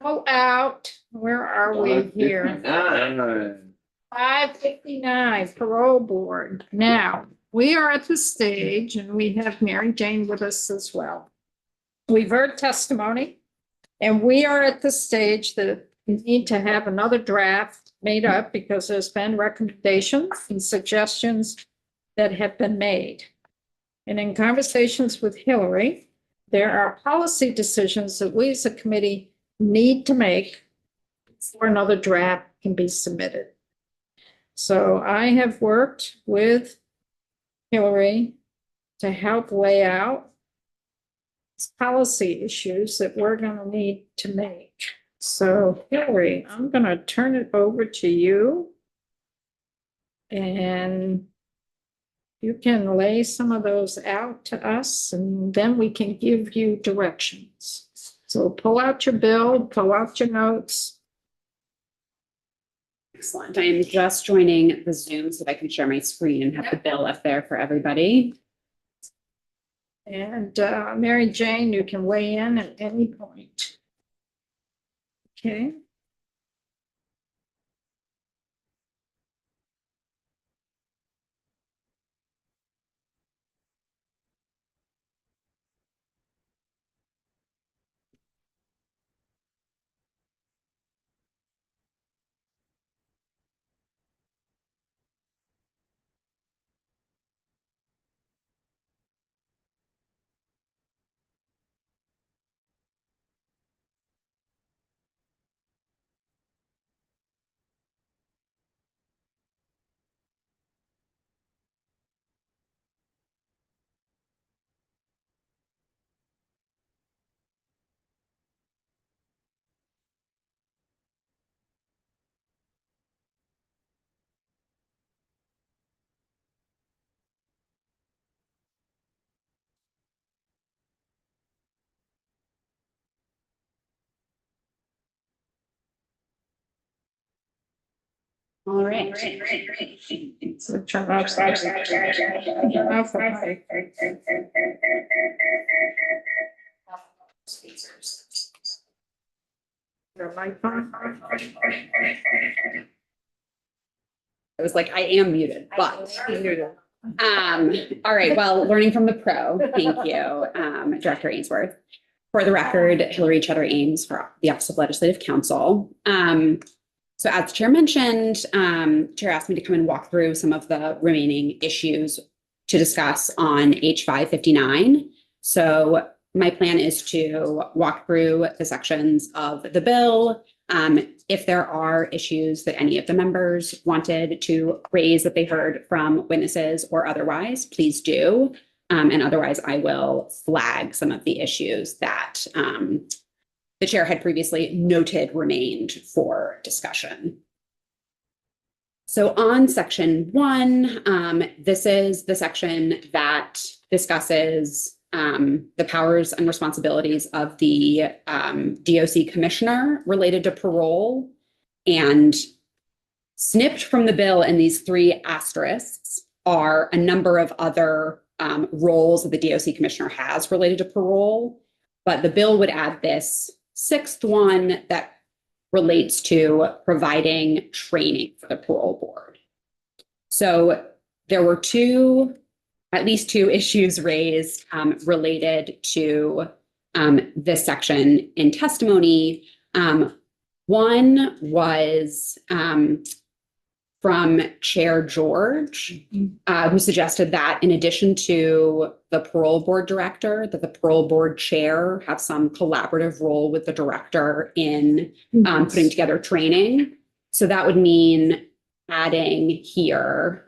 Go out, where are we here? 5:59 parole board. Now, we are at the stage and we have Mary Jane with us as well. We've heard testimony and we are at the stage that we need to have another draft made up because there's been recommendations and suggestions that have been made. And in conversations with Hillary, there are policy decisions that we as a committee need to make before another draft can be submitted. So I have worked with Hillary to help lay out policy issues that we're going to need to make. So Hillary, I'm going to turn it over to you. And you can lay some of those out to us and then we can give you directions. So pull out your bill, pull out your notes. Excellent. I am just joining the Zoom so that I can share my screen and have the bill up there for everybody. And Mary Jane, you can weigh in at any point. Okay. All right. So turn off the mic. Your mic on? I was like, I am muted, but all right. Well, learning from the pro. Thank you, Director Ainsworth. For the record, Hillary Cheddar Ames for the Office of Legislative Counsel. So as the chair mentioned, chair asked me to come and walk through some of the remaining issues to discuss on H559. So my plan is to walk through the sections of the bill. If there are issues that any of the members wanted to raise that they heard from witnesses or otherwise, please do. And otherwise, I will flag some of the issues that the chair had previously noted remained for discussion. So on section 1, this is the section that discusses the powers and responsibilities of the DOC commissioner related to parole, and snipped from the bill in these 3 asterisks are a number of other roles that the DOC commissioner has related to parole, but the bill would add this 6th one that relates to providing training for the parole board. So there were at least two issues raised related to this section in testimony. One was from Chair George, who suggested that in addition to the parole board director, that the parole board chair have some collaborative role with the director in putting together training. So that would mean adding here,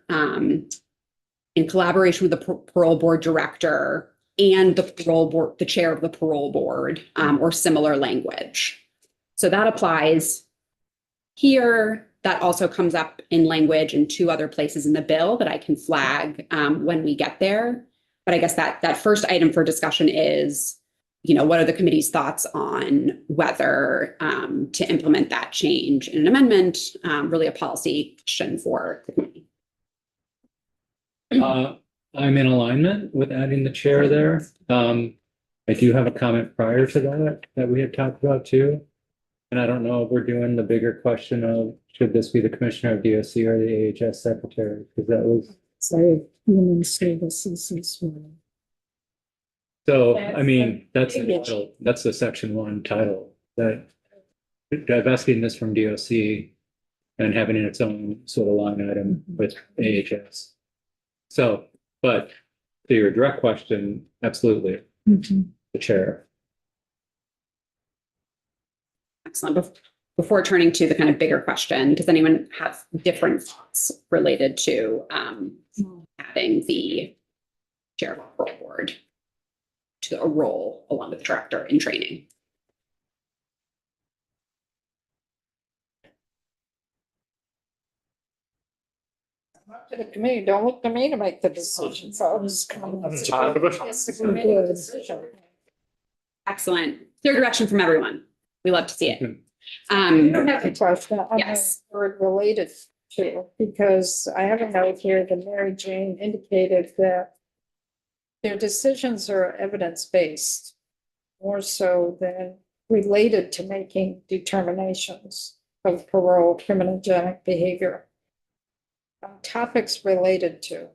in collaboration with the parole board director and the parole board, the chair of the parole board, or similar language. So that applies here. that also comes up in language in 2 other places in the bill that I can flag when we get there. But I guess that first item for discussion is, what are the committee's thoughts on whether to implement that change in an amendment, really a policy question for the committee. I'm in alignment with adding the chair there. I do have a comment prior to that we had talked about too. And I don't know if we're doing the bigger question of should this be the commissioner of DOC or the AHS secretary? Because that was. Sorry, human services as well. So, I mean, that's the section 1 title, that divesting this from DOC and having it its own sort of line item with AHS. So, but to your direct question, absolutely, the chair. Excellent. Before turning to the kind of bigger question, does anyone have different thoughts related to adding the chair of the board to a role along with the director in training? Up to the committee, don't look to me to make the decision, so I'll just come. It's a committee decision. Excellent. Clear direction from everyone. We love to see it. I don't have a question on Yes. the word related to, because I have a note here that Mary Jane indicated that their decisions are evidence-based, more so than related to making determinations of parole, criminogenic behavior. Topics related to.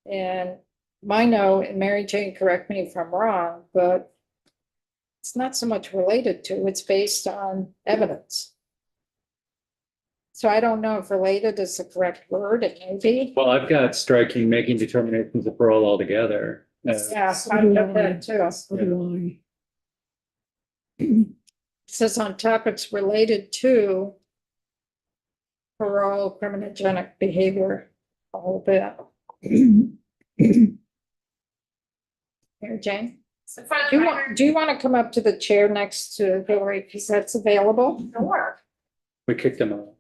And my note, and Mary Jane, correct me if I'm wrong, but it's not so much related to, it's based on evidence. So I don't know if related is the correct word, it may be. Well, I've got striking making determinations of parole altogether. Yeah, I've got that too. It says on topics related to parole, criminogenic behavior, a whole bit. Mary Jane? Do you want to come up to the chair next to Hillary, because that's available? Sure. We kicked him out.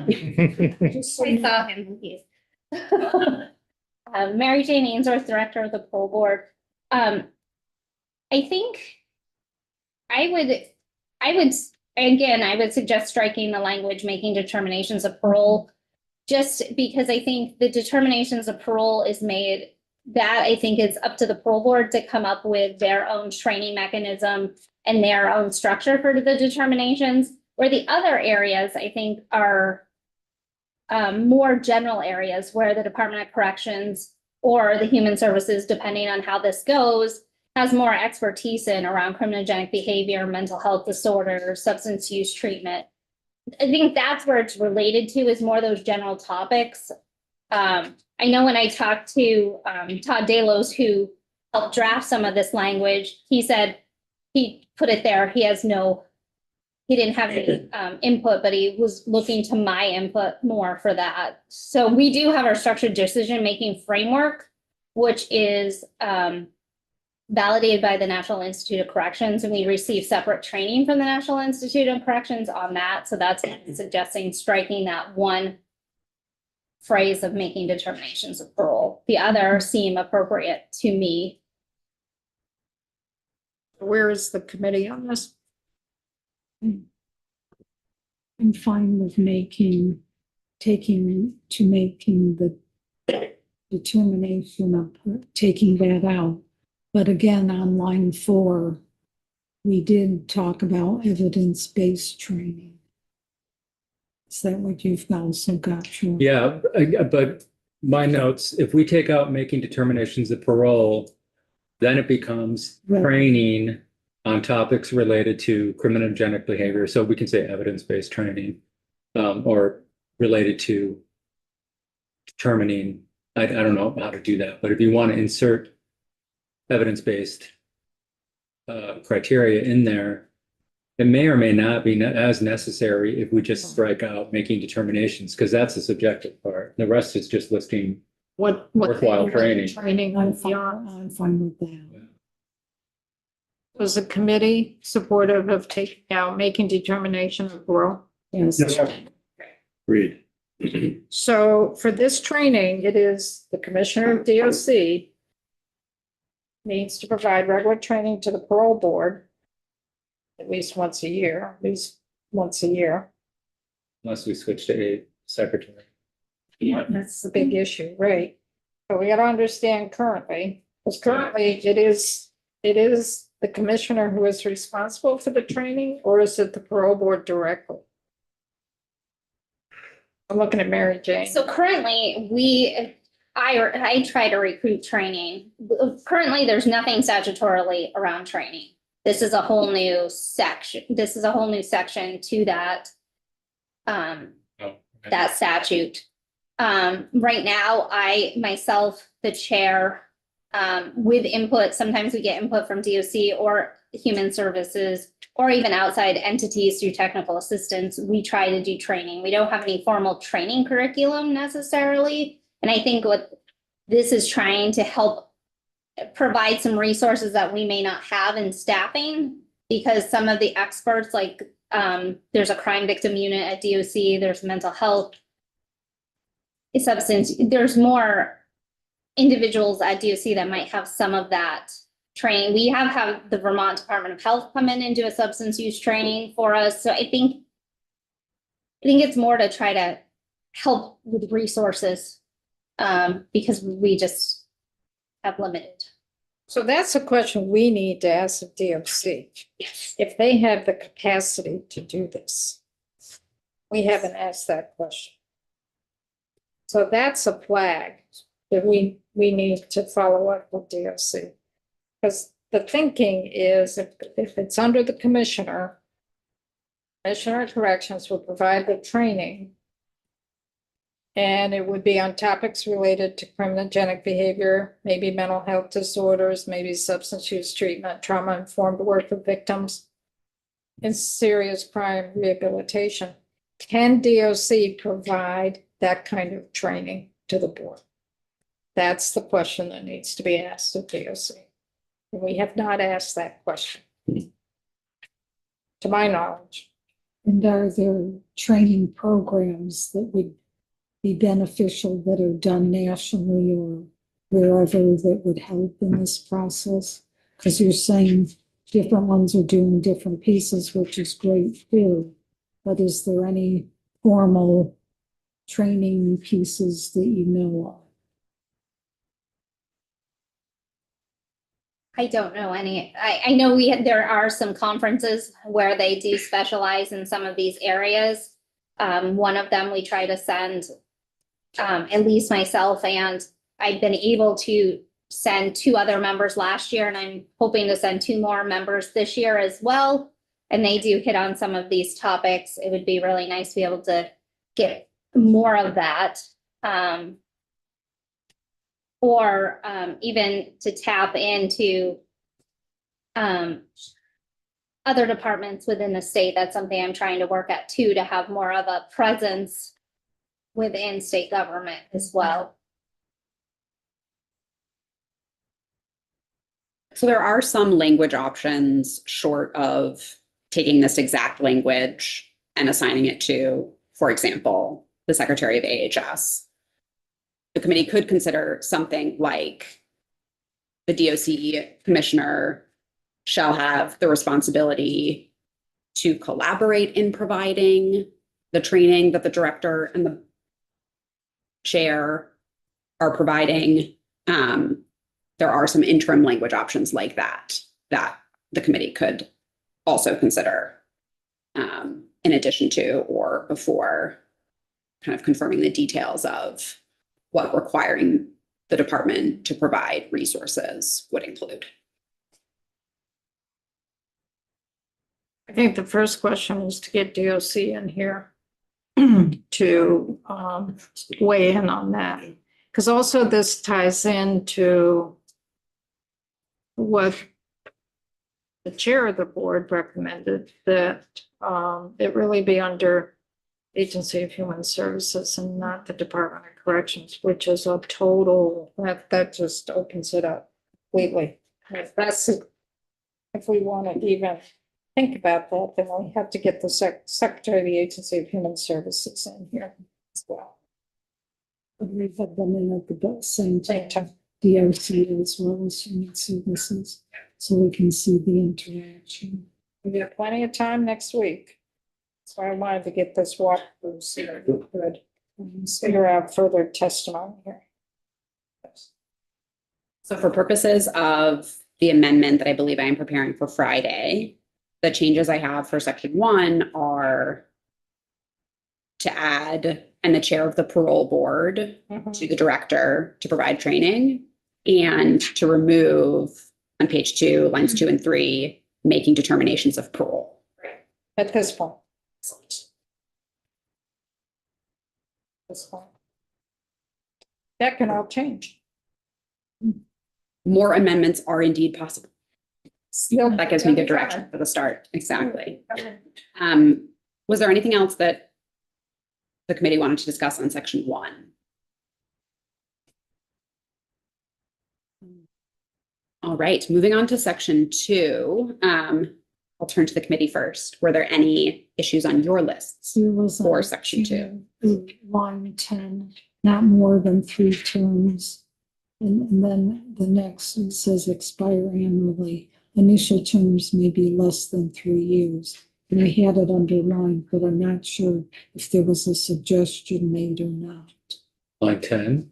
Just so I you- saw him. Mary Jane Ainsworth, Director of the Poll Board. I think I would suggest striking the language, making determinations of parole, just because I think the determinations of parole is made, that I think it's up to the parole board to come up with their own training mechanism and their own structure for the determinations, where the other areas I think are more general areas where the Department of Corrections or the Human Services, depending on how this goes, has more expertise in around criminogenic behavior, mental health disorders, substance use treatment. I think that's where it's related to, is more those general topics. I know when I talked to Todd Delos, who helped draft some of this language, he said he put it there. He didn't have any input, but he was looking to my input more for that. So we do have our structured decision-making framework, which is validated by the National Institute of Corrections, and we receive separate training from the National Institute of Corrections on that. So that's suggesting striking that one phrase of making determinations of parole. The other seem appropriate to me. Where is the committee on this? I'm fine with making the determination of taking that out. But again, on line 4, we did talk about evidence-based training. Is that what you've also got? Drew? Yeah, but my notes, if we take out making determinations of parole, then it becomes Right. training on topics related to criminogenic behavior. So we can say evidence-based training, or related to determining, I don't know how to do that, but if you want to insert evidence-based criteria in there, it may or may not be as necessary if we just strike out making determinations, because that's the subjective part. The rest is just listing. What Worthwhile training. Training I'm on fine, beyond. I'm fine with that. Was the committee supportive of taking out making determination of parole? Yes. Agreed. So for this training, it is the Commissioner of DOC needs to provide regular training to the parole board at least once a year, Unless we switch to a secretary. That's the big issue, right? But we gotta understand currently, because currently it is the commissioner who is responsible for the training, or is it the parole board directly? I'm looking at Mary Jane. So currently, I try to recruit training. Currently, there's nothing statutorily around training. This is a whole new section. This is a whole new section to that, Oh, okay. that statute. Right now, I myself, the chair, with input, sometimes we get input from DOC or Human Services, or even outside entities through technical assistance. We try to do training. We don't have any formal training curriculum necessarily. And I think what this is trying to help provide some resources that we may not have in staffing, because some of the experts, like there's a crime victim unit at DOC, there's mental health, substance, there's more individuals at DOC that might have some of that training. We have the Vermont Department of Health come in and do a substance use training for us. So I think it's more to try to help with resources, because we just have limited. So that's a question we need to ask the DOC. Yes. If they have the capacity to do this. We haven't asked that question. So that's a flag that we need to follow up with DOC. Because the thinking is if it's under the commissioner of corrections will provide the training. And it would be on topics related to criminogenic behavior, maybe mental health disorders, maybe substance use treatment, trauma-informed work with victims, and serious crime rehabilitation. Can DOC provide that kind of training to the board? That's the question that needs to be asked of DOC. And we have not asked that question, to my knowledge. And are there training programs that would be beneficial that are done nationally or wherever that would help in this process? Because you're saying different ones are doing different pieces, which is great too. But is there any formal training pieces that you know of? I don't know any. I know there are some conferences where they do specialize in some of these areas. One of them we try to send, at least myself, and I've been able to send 2 other members last year, and I'm hoping to send 2 more members this year as well. And they do hit on some of these topics. It would be really nice to be able to get more of that. Or even to tap into other departments within the state. That's something I'm trying to work at too, to have more of a presence within state government as well. So there are some language options short of taking this exact language and assigning it to, for example, the Secretary of AHS. The committee could consider something like the DOC commissioner shall have the responsibility to collaborate in providing the training that the director and the chair are providing. There are some interim language options like that the committee could also consider in addition to or before kind of confirming the details of what requiring the department to provide resources would include. I think the first question is to get DOC in here to weigh in on that. Because also this ties into what the chair of the board recommended, that it really be under Agency of Human Services and not the Department of Corrections, which is a total, that just opens it up completely. If we want to even think about that, then we have to get the Secretary of the Agency of Human Services in here as well. We've had them in at the same Same time, time. DOC as well as Human Services, so we can see the interaction. We have plenty of time next week. So I wanted to get this walkthrough so that we could figure out further testimony here. So for purposes of the amendment that I believe I am preparing for Friday, the changes I have for section 1 are to add, and the chair of the parole board to the director to provide training, and to remove on page 2, lines 2 and 3, making determinations of parole. At this point. This point. That can all change. More amendments are indeed possible. Still- That gives me good direction for the start. Exactly. Was there anything else that the committee wanted to discuss on section 1? All right, moving on to section 2. I'll turn to the committee first. Were there any issues on your lists? There was For a section 2. Line 10, not more than 3 terms. And then the next, it says expire annually. Initial terms may be less than 3 years. And I had it underlined, but I'm not sure if there was a suggestion made or not. Line 10,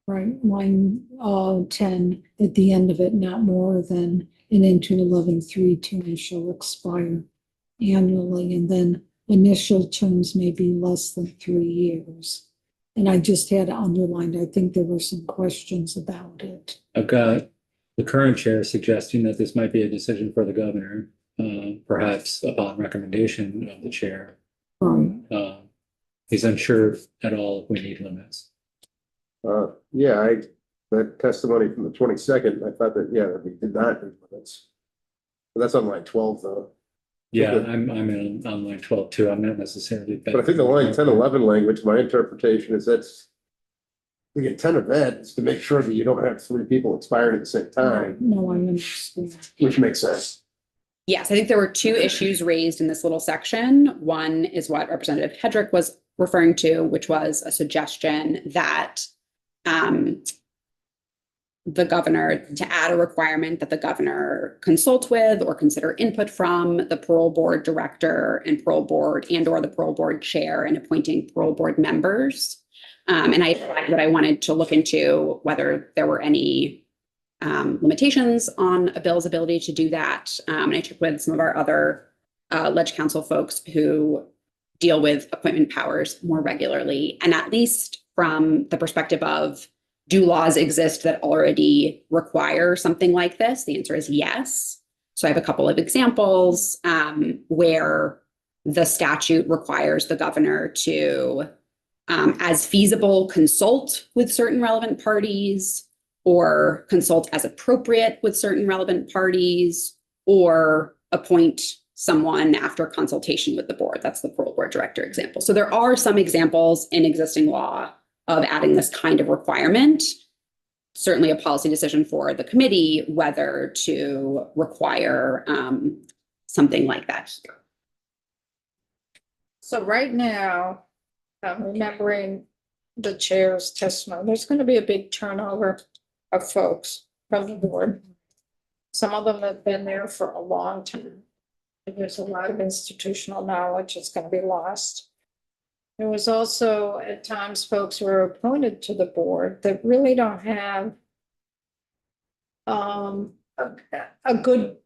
Right, line 10, at the end of it, not more than and into 11, 3 terms shall expire annually, and then initial terms may be less than 3 years. And I just had it underlined. I think there were some questions about it. I've got the current chair suggesting that this might be a decision for the governor, perhaps upon recommendation of the chair. Right. He's unsure at all if we need limits. Yeah, that testimony from the 22nd, I thought that, yeah, that we did not, but that's on line 12 though. Yeah, Okay. I'm on line 12 too. I'm not necessarily. But I think the line 10, 11 language, my interpretation is that's the intent of that is to make sure that you don't have 3 people expired at the same time, No, I understand. which makes sense. Yes, I think there were 2 issues raised in this little section. One is what Representative Hedrick was referring to, which was a suggestion that the governor, to add a requirement that the governor consult with or consider input from the parole board director and parole board or the parole board chair in appointing parole board members. And I flagged that I wanted to look into whether there were any limitations on a bill's ability to do that. And I checked with some of our other Ledge Council folks who deal with appointment powers more regularly. And at least from the perspective of, do laws exist that already require something like this? The answer is yes. So I have a couple of examples where the statute requires the governor to, as feasible, consult with certain relevant parties, or consult as appropriate with certain relevant parties, or appoint someone after consultation with the board. That's the parole board director example. So there are some examples in existing law of adding this kind of requirement. Certainly a policy decision for the committee whether to require something like that. So right now, I'm remembering the chair's testimony, there's going to be a big turnover of folks from the board. Some of them have been there for a long time. There's a lot of institutional knowledge that's going to be lost. There was also at times folks who are appointed to the board that really don't have a good,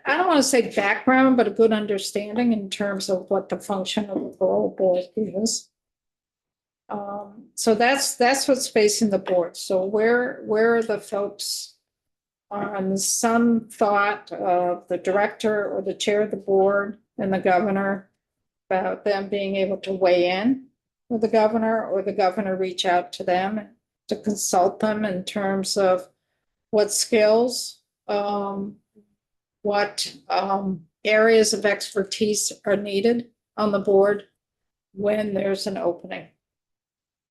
I don't want to say background, but a good understanding in terms of what the function of the parole board is. So that's what's facing the board. So where are the folks on some thought of the director or the chair of the board and the governor about them being able to weigh in with the governor, or the governor reach out to them to consult them in terms of what skills, what areas of expertise are needed on the board when there's an opening.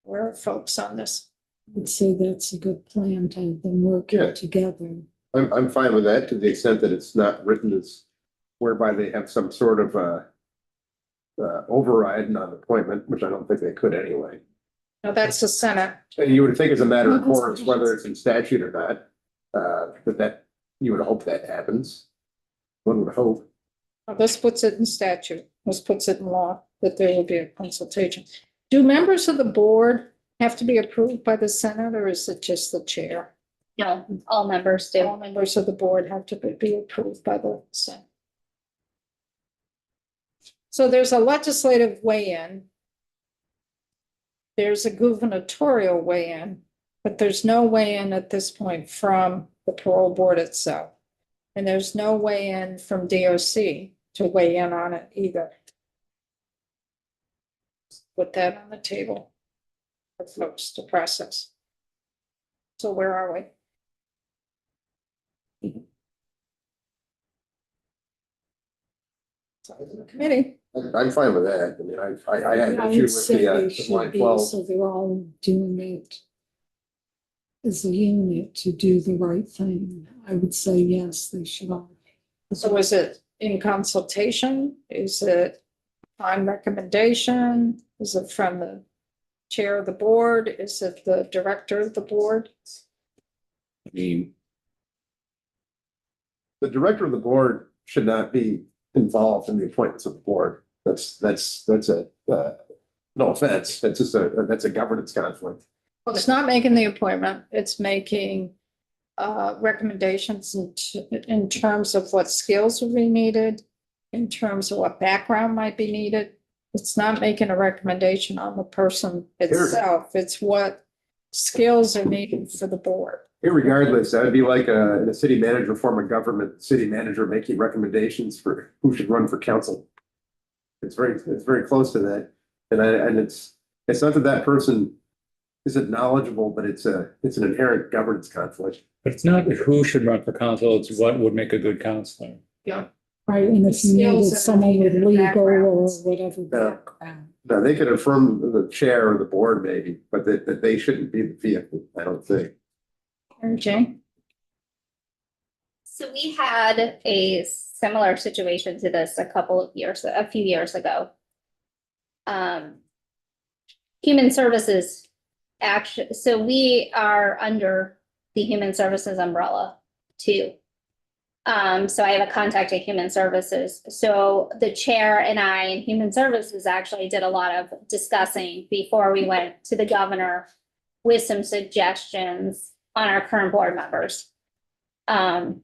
Where are folks on this? I'd say that's a good plan to have them Yeah. working together. I'm fine with that to the extent that it's not written as whereby they have some sort of override on appointment, which I don't think they could anyway. No, that's the Senate. And you would think as a matter of course, whether it's in statute or not, that you would hope that happens. One would hope. Well, this puts it in statute. This puts it in law that there will be a consultation. Do members of the board have to be approved by the Senate, or is it just the chair? No, all members do. All members of the board have to be approved by the Senate. So there's a legislative weigh-in. There's a gubernatorial weigh-in, but there's no weigh-in at this point from the parole board itself. And there's no weigh-in from DOC to weigh in on it either. Put that on the table for folks to process. So where are we? Committee. I'm fine with that. I mean, I had an I issue would with say they the should line be, 12. so they're all doing it as a unit to do the right thing. I would say yes, they should all. So is it in consultation? Is it on recommendation? Is it from the chair of the board? Is it the director of the board? I mean, The director of the board should not be involved in the appointments of the board. That's a, no offense, that's a governance conflict. Well, it's not making the appointment. It's making recommendations in terms of what skills would be needed, in terms of what background might be needed. It's not making a recommendation on the person itself. It's what skills are needed for the board. Irregardless, that would be like in a city manager form of government, city manager making recommendations for who should run for council. It's very close to that. And it's not that person isn't knowledgeable, but it's an inherent governance conflict. But it's not who should run for council, it's what would make a good counselor. Yeah. Right, and if you Skills needed that are someone with needed in legal or backgrounds. whatever background. Now, they could affirm the chair or the board maybe, but that they shouldn't be the vehicle, I don't think. Mary Jane? So we had a similar situation to this a few years ago. Human Services action, so we are under the Human Services umbrella too. So I have a contact at Human Services. So the chair and I in Human Services actually did a lot of discussing before we went to the governor with some suggestions on our current board members. And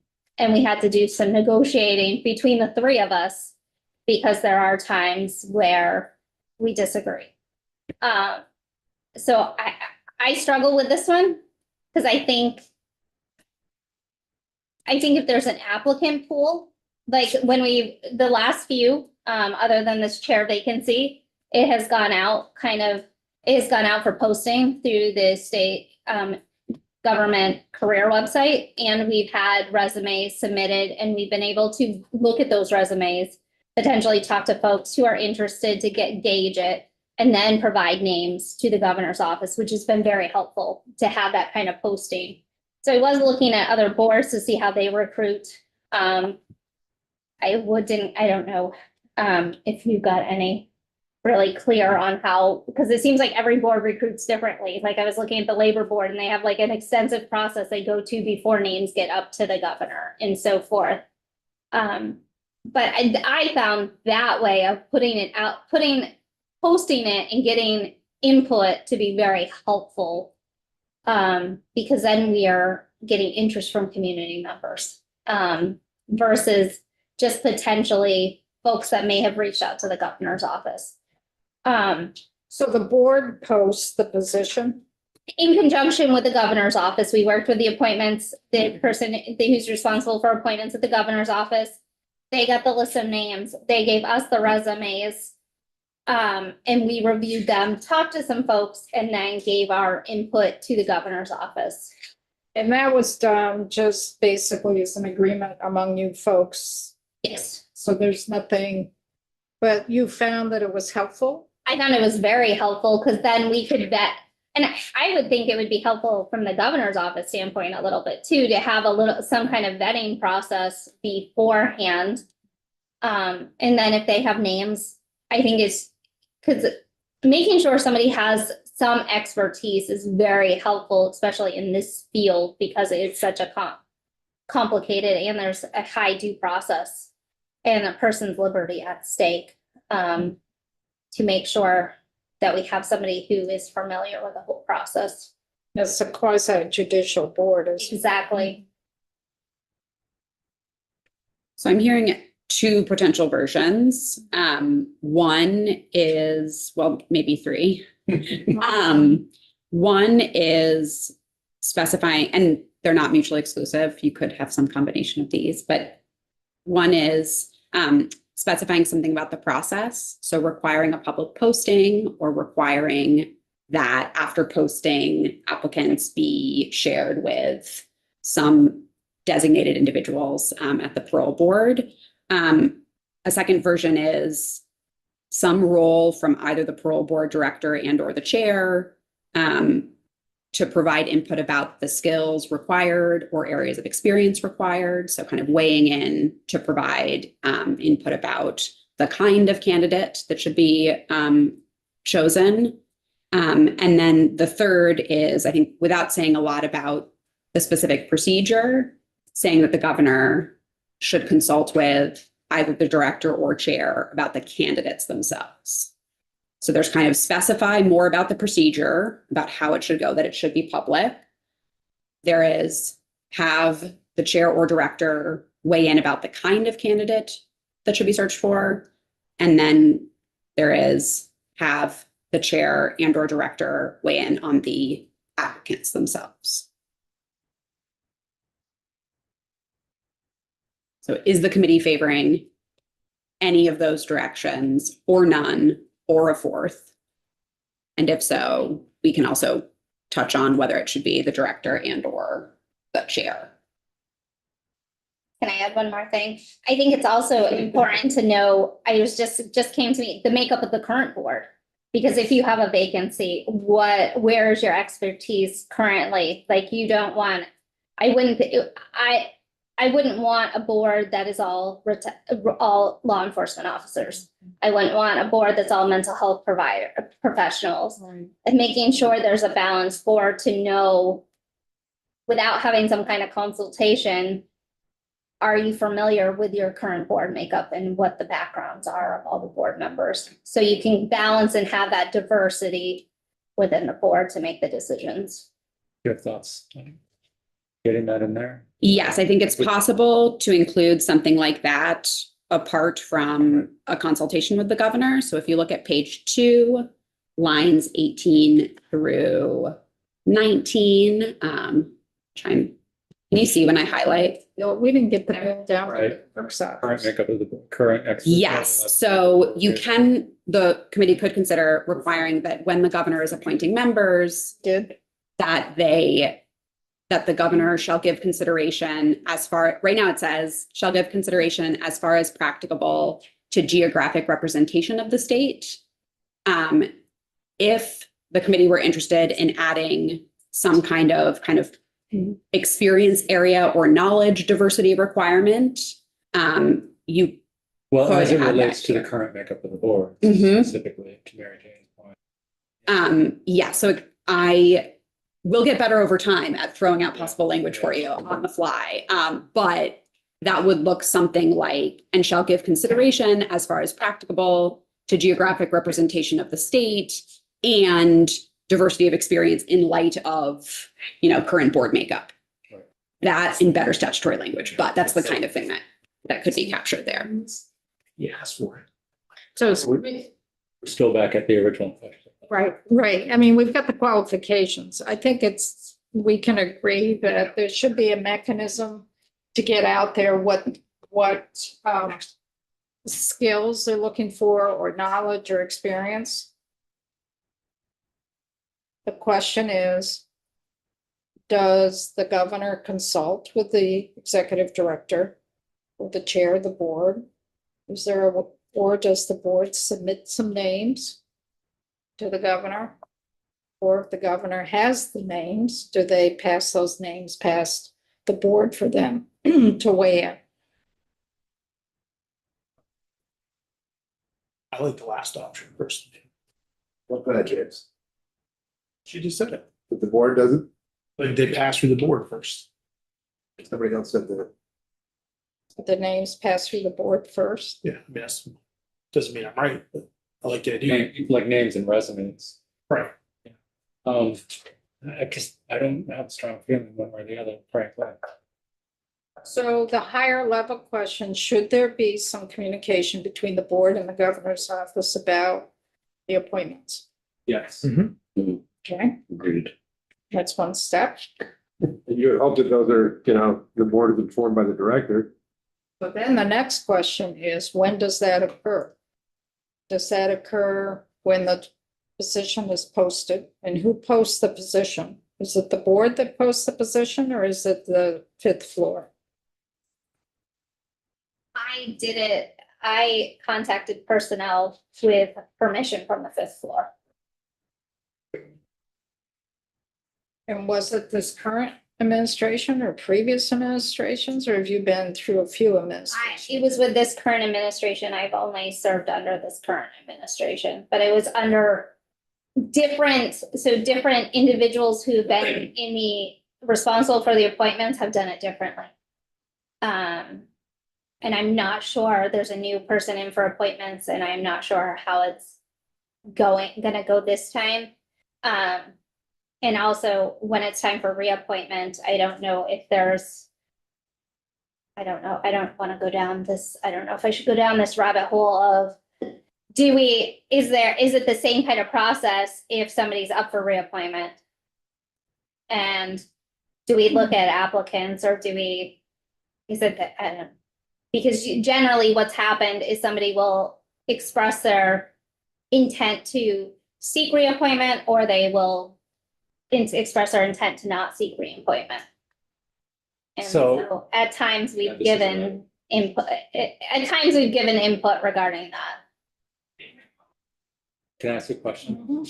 we had to do some negotiating between the three of us because there are times where we disagree. So I struggle with this one because I think if there's an applicant pool, like the last few, other than this chair vacancy, it has gone out for posting through the state government career website, and we've had resumes submitted, and we've been able to look at those resumes, potentially talk to folks who are interested to gauge it, and then provide names to the governor's office, which has been very helpful to have that kind of posting. So I was looking at other boards to see how they recruit. I don't know if you've got any really clear on how, because it seems like every board recruits differently. Like I was looking at the labor board and they have like an extensive process they go to before names get up to the governor and so forth. But I found that way of putting it out, posting it and getting input to be very helpful. Because then we are getting interest from community members, versus just potentially folks that may have reached out to the governor's office. So the board posts the position. In conjunction with the governor's office, we worked with the appointments, the person who's responsible for appointments at the governor's office. They got the list of names. They gave us the resumes. And we reviewed them, talked to some folks, and then gave our input to the governor's office. And that was done just basically as an agreement among you folks. Yes. So there's nothing, but you found that it was helpful? I found it was very helpful because then we could vet, and I would think it would be helpful from the governor's office standpoint a little bit too, to have some kind of vetting process beforehand. And then if they have names, I think it's, because making sure somebody has some expertise is very helpful, especially in this field, because it's such a complicated and there's a high due process and a person's liberty at stake, to make sure that we have somebody who is familiar with the whole process. It's a quasi judicial board. Exactly. So I'm hearing two potential versions. One is, well, maybe three. One is specifying, and they're not mutually exclusive. You could have some combination of these, but one is specifying something about the process. So requiring a public posting or requiring that after posting, applicants be shared with some designated individuals at the parole board. A second version is some role from either the parole board director and or the chair to provide input about the skills required or areas of experience required. So kind of weighing in to provide input about the kind of candidate that should be chosen. And then the third is, I think, without saying a lot about the specific procedure, saying that the governor should consult with either the director or chair about the candidates themselves. So there's kind of specify more about the procedure, about how it should go, that it should be public. There is have the chair or director weigh in about the kind of candidate that should be searched for. And then there is have the chair and or director weigh in on the applicants themselves. So is the committee favoring any of those directions or none or a fourth? And if so, we can also touch on whether it should be the director and or the chair. Can I add one more thing? I think it's also important to know, just came to me, the makeup of the current board. Because if you have a vacancy, where is your expertise currently? Like, you don't want, I wouldn't want a board that is all law enforcement officers. I wouldn't want a board that's all mental health professionals. Right. And making sure there's a balanced board to know, without having some kind of consultation, are you familiar with your current board makeup and what the backgrounds are of all the board members? So you can balance and have that diversity within the board to make the decisions. Your thoughts on getting that in there? Yes, I think it's possible to include something like that apart from a consultation with the governor. So if you look at page 2, lines 18 through 19, can you see when I highlight? No, we didn't get the down. Right. Works out. Current makeup of the board, current. Yes, so you can, the committee could consider requiring that when the governor is appointing members, Did. that the governor shall give consideration right now it says, shall give consideration as far as practicable to geographic representation of the state. If the committee were interested in adding some kind of experience area or knowledge diversity requirement, you Well, could as it add that relates to the here. current makeup of the board, Mhm. specifically to Mary Jane's point. Yeah, so I will get better over time at throwing out possible language for you on the fly. But that would look something like, and shall give consideration as far as practicable to geographic representation of the state and diversity of experience in light of, current board makeup. Right. That in better statutory language, but that's the kind of thing that could be captured there. Yes, for it. So, We're still back at the original question. right. I mean, we've got the qualifications. I think we can agree that there should be a mechanism to get out there what skills they're looking for or knowledge or experience. The question is, does the governor consult with the executive director or the chair of the board? Or does the board submit some names to the governor? Or if the governor has the names, do they pass those names past the board for them to weigh in? I like the last option personally. What that is, She just said it. but the board doesn't, Like they pass through the board first. somebody else said that. The names pass through the board first. Yeah, yes. Doesn't mean I'm right, but I like the idea. Like names and resumes. Right. I guess I don't have a strong feeling one way or the other, frankly. So the higher level question, should there be some communication between the board and the governor's office about the appointments? Yes. Okay, Agreed. that's one step. You hope that those are, you know, the board is informed by the director. But then the next question is, when does that occur? Does that occur when the position is posted? And who posts the position? Is it the board that posts the position or is it the fifth floor? I did it, I contacted personnel with permission from the fifth floor. And was it this current administration or previous administrations, or have you been through a few administrations? It was with this current administration. I've only served under this current administration, but it was under different individuals who've been in the responsible for the appointments have done it differently. And I'm not sure, there's a new person in for appointments and I'm not sure how it's gonna go this time. And also when it's time for reappointment, I don't know if there's, I don't know, I don't want to go down this, I don't know if I should go down this rabbit hole of, is it the same kind of process if somebody's up for reappointment? And do we look at applicants or is it that, I don't know. Because generally what's happened is somebody will express their intent to seek reappointment or they will express their intent to not seek reappointment. And so at times we've given input, regarding that. Can I ask a question?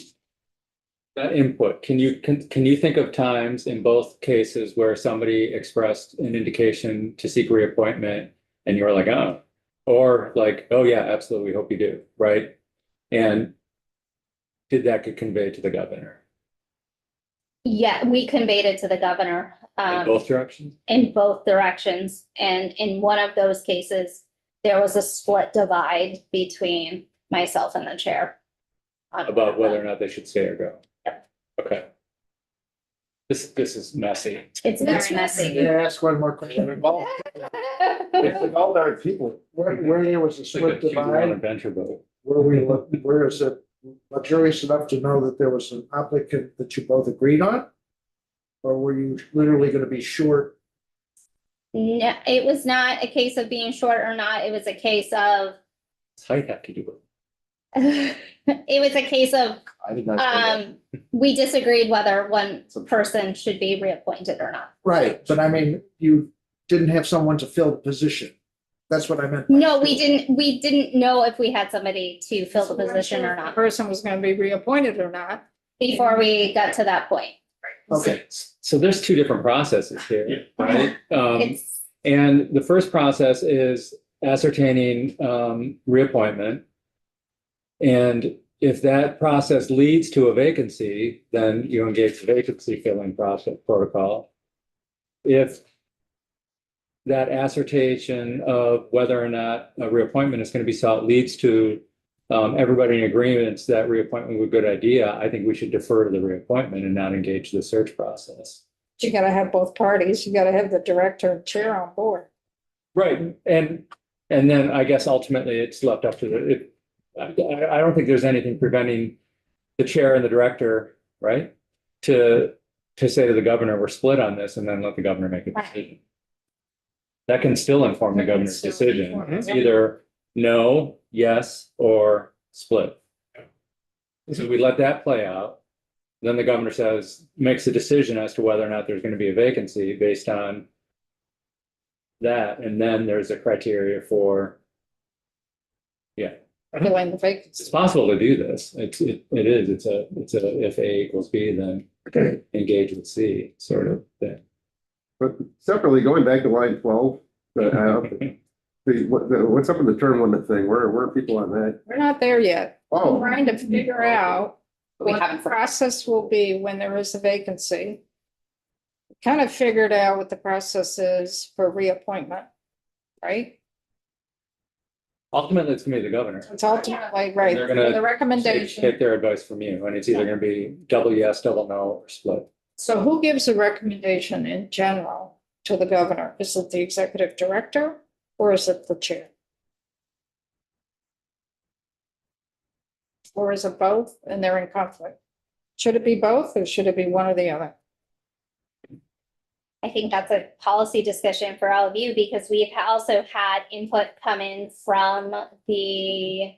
That input, can you think of times in both cases where somebody expressed an indication to seek reappointment and you were like, oh, or like, oh yeah, absolutely, hope you do, right? And did that get conveyed to the governor? Yeah, we conveyed it to the governor. In both directions? In both directions. And in one of those cases, there was a split divide between myself and the chair. About whether or not they should stay or go? Yep. Okay. This is messy. It's very messy. May I ask one more question? It's like all our people. Where there was a split divide, Adventure boat. where is it luxurious enough to know that there was an applicant that you both agreed on? Or were you literally gonna be short? No, it was not a case of being short or not. It was a case of, What's height have to do with it? it was a case of, I did not say that. we disagreed whether one person should be reappointed or not. Right, but I mean, you didn't have someone to fill the position. That's what I meant. No, we didn't know if we had somebody to fill the position or The not person was gonna be reappointed or not. before we got to that point. Okay, So there's two different processes here, right? It's, And the first process is ascertaining reappointment. And if that process leads to a vacancy, then you engage the vacancy filling process protocol. If that ascertain of whether or not a reappointment is going to be sought leads to everybody in agreement that reappointment was a good idea, I think we should defer to the reappointment and not engage the search process. You gotta have both parties. You gotta have the director and chair on board. Right, and then I guess ultimately it's left up to I don't think there's anything preventing the chair and the director, right? To say to the governor, we're split on this, and then let the governor make a decision. That can still inform the That can governor's still decision. inform it, It's yeah. either no, yes, or split. So we let that play out. Then the governor makes a decision as to whether or not there's going to be a vacancy based on that, and then there's a criteria for, Filling the vacancy. it's possible to do this. It's a if A equals B, then engage with C sort of thing. But separately, going back to line 12, what's up with the term limit thing? Where are people on that? We're not there yet. We're Oh, trying to figure out We what the haven't. process will be when there is a vacancy. Kind of figured out what the process is for reappointment, right? Ultimately, it's gonna be the governor. It's ultimately, right, They're gonna the Take recommendation. their advice from you, and it's either gonna be double yes, double no, or split. So who gives a recommendation in general to the governor? Is it the executive director or is it the chair? Or is it both and they're in conflict? Should it be both or should it be one or the other? I think that's a policy discussion for all of you because we've also had input come in from the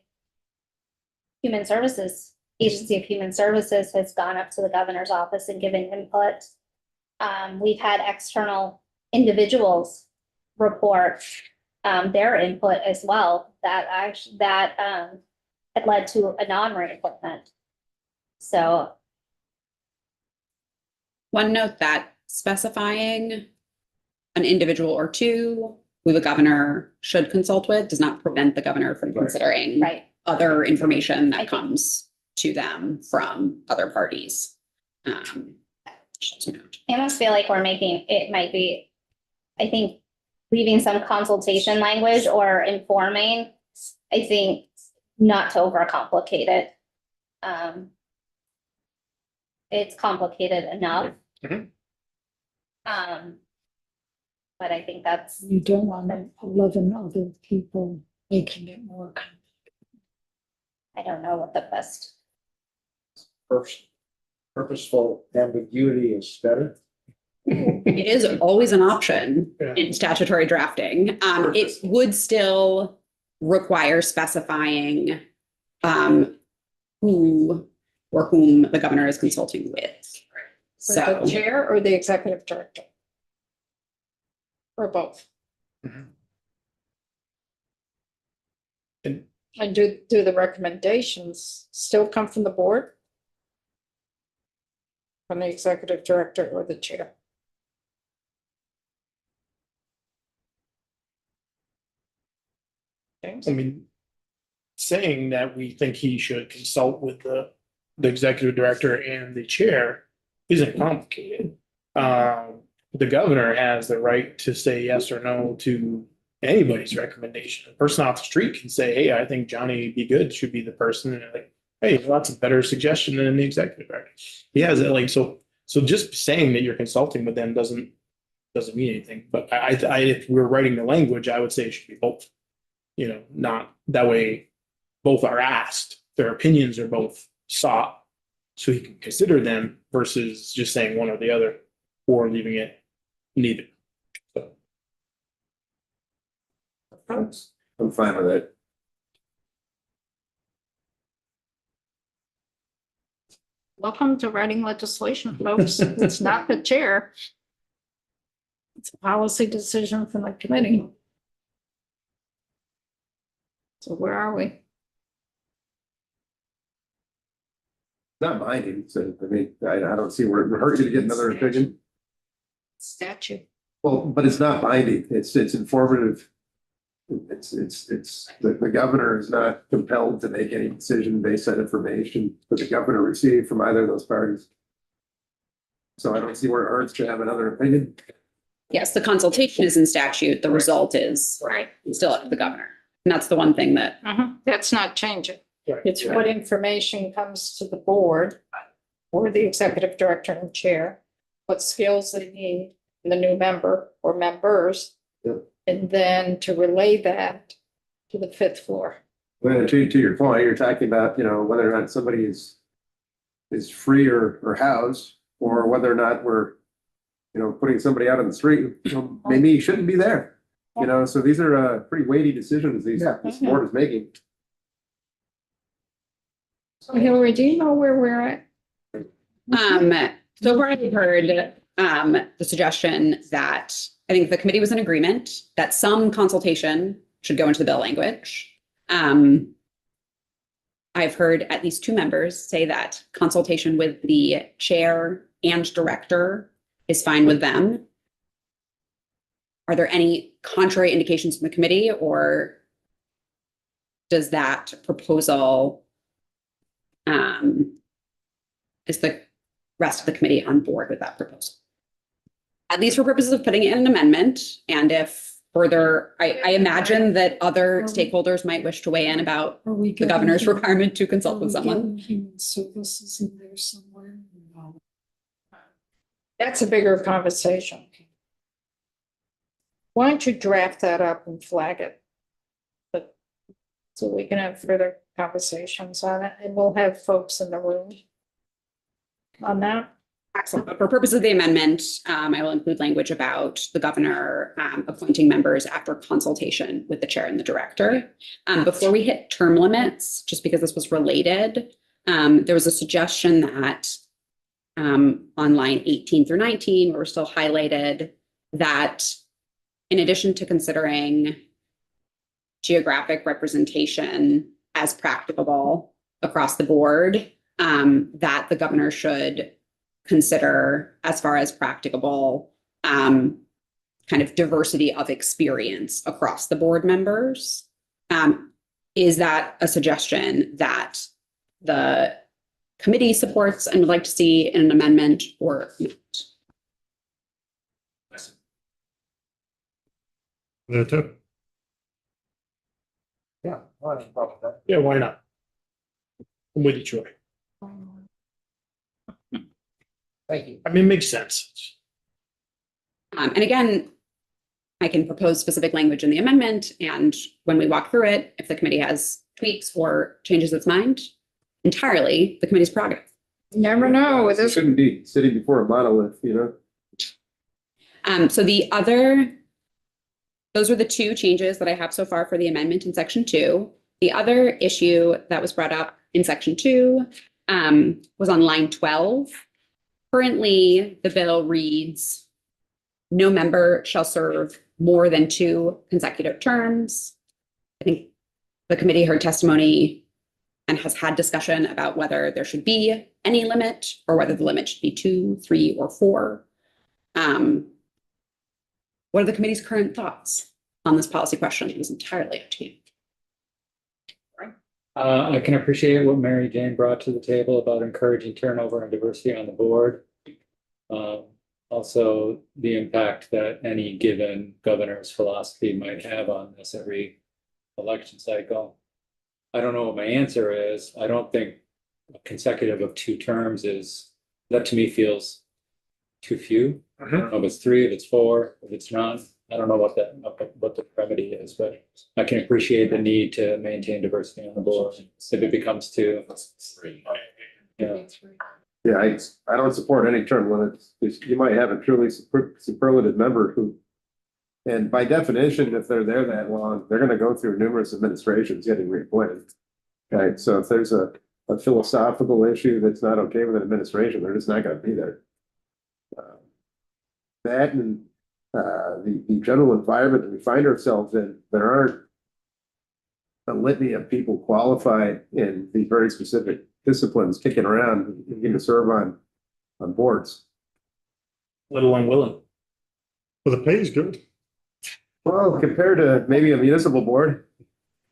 Human Services, Agency of Human Services has gone up to the governor's office and given input. We've had external individuals report their input as well that had led to a non-reappointment. So One note that specifying an individual or two who the governor should consult with does not prevent the governor from considering right. other information that think- comes to them from other parties. Just to note. I almost feel like we're making, it might be, I think, leaving some consultation language or informing, I think, not to overcomplicate it. It's complicated enough. Mhm. But I think that's, You don't want 11 other people making it more complicated. I don't know what the best, Purposeful ambiguity is better. It is always an option Yeah. in statutory drafting. It would still require specifying who or whom the governor is consulting with. With the So chair or the executive director? Or both? And- And do the recommendations still come from the board? From the executive director or the chair? James? I mean, saying that we think he should consult with the executive director and the chair isn't complicated. The governor has the right to say yes or no to anybody's recommendation. A person off the street can say, hey, I think Johnny Be Good should be the person. And they're like, hey, well, that's a better suggestion than the executive director. He has it like, so just saying that you're consulting with them doesn't mean anything. But I if we're writing the language, I would say it should be both. You know, not that way, both are asked, their opinions are both sought. So he can consider them versus just saying one or the other or leaving it neither. So. I'm fine with it. Welcome to writing legislation, folks. It's not the chair. It's a policy decision from the committee. So where are we? Not binding, so I mean, I don't see where we're hurting to get another opinion. Statute. Well, but it's not binding. It's informative. It's the governor is not compelled to make any decision based on information that the governor received from either of those parties. So I don't see where it hurts to have another opinion. yes, the consultation is in statute. The result is Right. still up to the governor. And that's the one thing that That's not changing. Right. It's what information comes to the board or the executive director and chair, what skills they need, in the new member or members. Yep. And then to relay that to the fifth floor. Well, to your point, you're talking about, you know, whether or not somebody is free or housed, or whether or not we're, you know, putting somebody out on the street, you know, maybe he shouldn't be there. You know, so these are pretty weighty decisions this board is making. So Hillary, do you know where we're at? So far I've heard the suggestion that I think the committee was in agreement that some consultation should go into the bill language. I've heard at least two members say that consultation with the chair and director is fine with them. are there any contrary indications from the committee, or does that proposal, is the rest of the committee on board with that proposal? At least for purposes of putting it in an amendment, and if further, I imagine that other stakeholders might wish to weigh in about Are we the governor's getting- requirement to are consult we with someone. getting Human services in there somewhere. No. That's a bigger conversation. Why don't you draft that up and flag it? But, so we can have further conversations on it, and we'll have folks in the room on that. Excellent. But for purposes of the amendment, I will include language about the governor appointing members after consultation with the chair and the director. Before we hit term limits, just because this was related, there was a suggestion that on line 18 through 19, where we're still highlighted, that in addition to considering geographic representation as practicable across the board, that the governor should consider, as far as practicable, kind of diversity of experience across the board members. Is that a suggestion that the committee supports and would like to see in an amendment, or not? Yeah. I don't have a problem with that. Yeah, why not? I'm with you, Troy. Thank you. I mean, it makes sense. And again, I can propose specific language in the amendment, and when we walk through it, if the committee has tweaks or changes its mind, entirely the committee's prerogative. Never know with It this. shouldn't be sitting before a monolith, you know? So those are the two changes that I have so far for the amendment in section 2. The other issue that was brought up in section 2 was on line 12. Currently, the bill reads, no member shall serve more than 2 consecutive terms. I think the committee heard testimony and has had discussion about whether there should be any limit or whether the limit should be 2, 3, or 4. What are the committee's current thoughts on this policy question? It is entirely up to you. I can appreciate what Mary Jane brought to the table about encouraging turnover and diversity on the board. Also, the impact that any given governor's philosophy might have on this every election cycle. I don't know what my answer is. I don't think consecutive of 2 terms is, that to me feels too few. I don't know if it's 3, if it's 4, if it's none. I don't know what the remedy is, but I can appreciate the need to maintain diversity on the board. If it becomes 2. Yeah. Yeah, I don't support any term limits. You might have a truly superlative member who, and by definition, if they're there that long, they're gonna go through numerous administrations getting reappointed. Okay, so if there's a philosophical issue that's not okay with an administration, they're just not gonna be there. That and the general environment that we find ourselves in, there aren't a litany of people qualified in the very specific disciplines kicking around and getting to serve on boards. Little unwilling. Well, the pay is good. Well, compared to maybe a municipal board.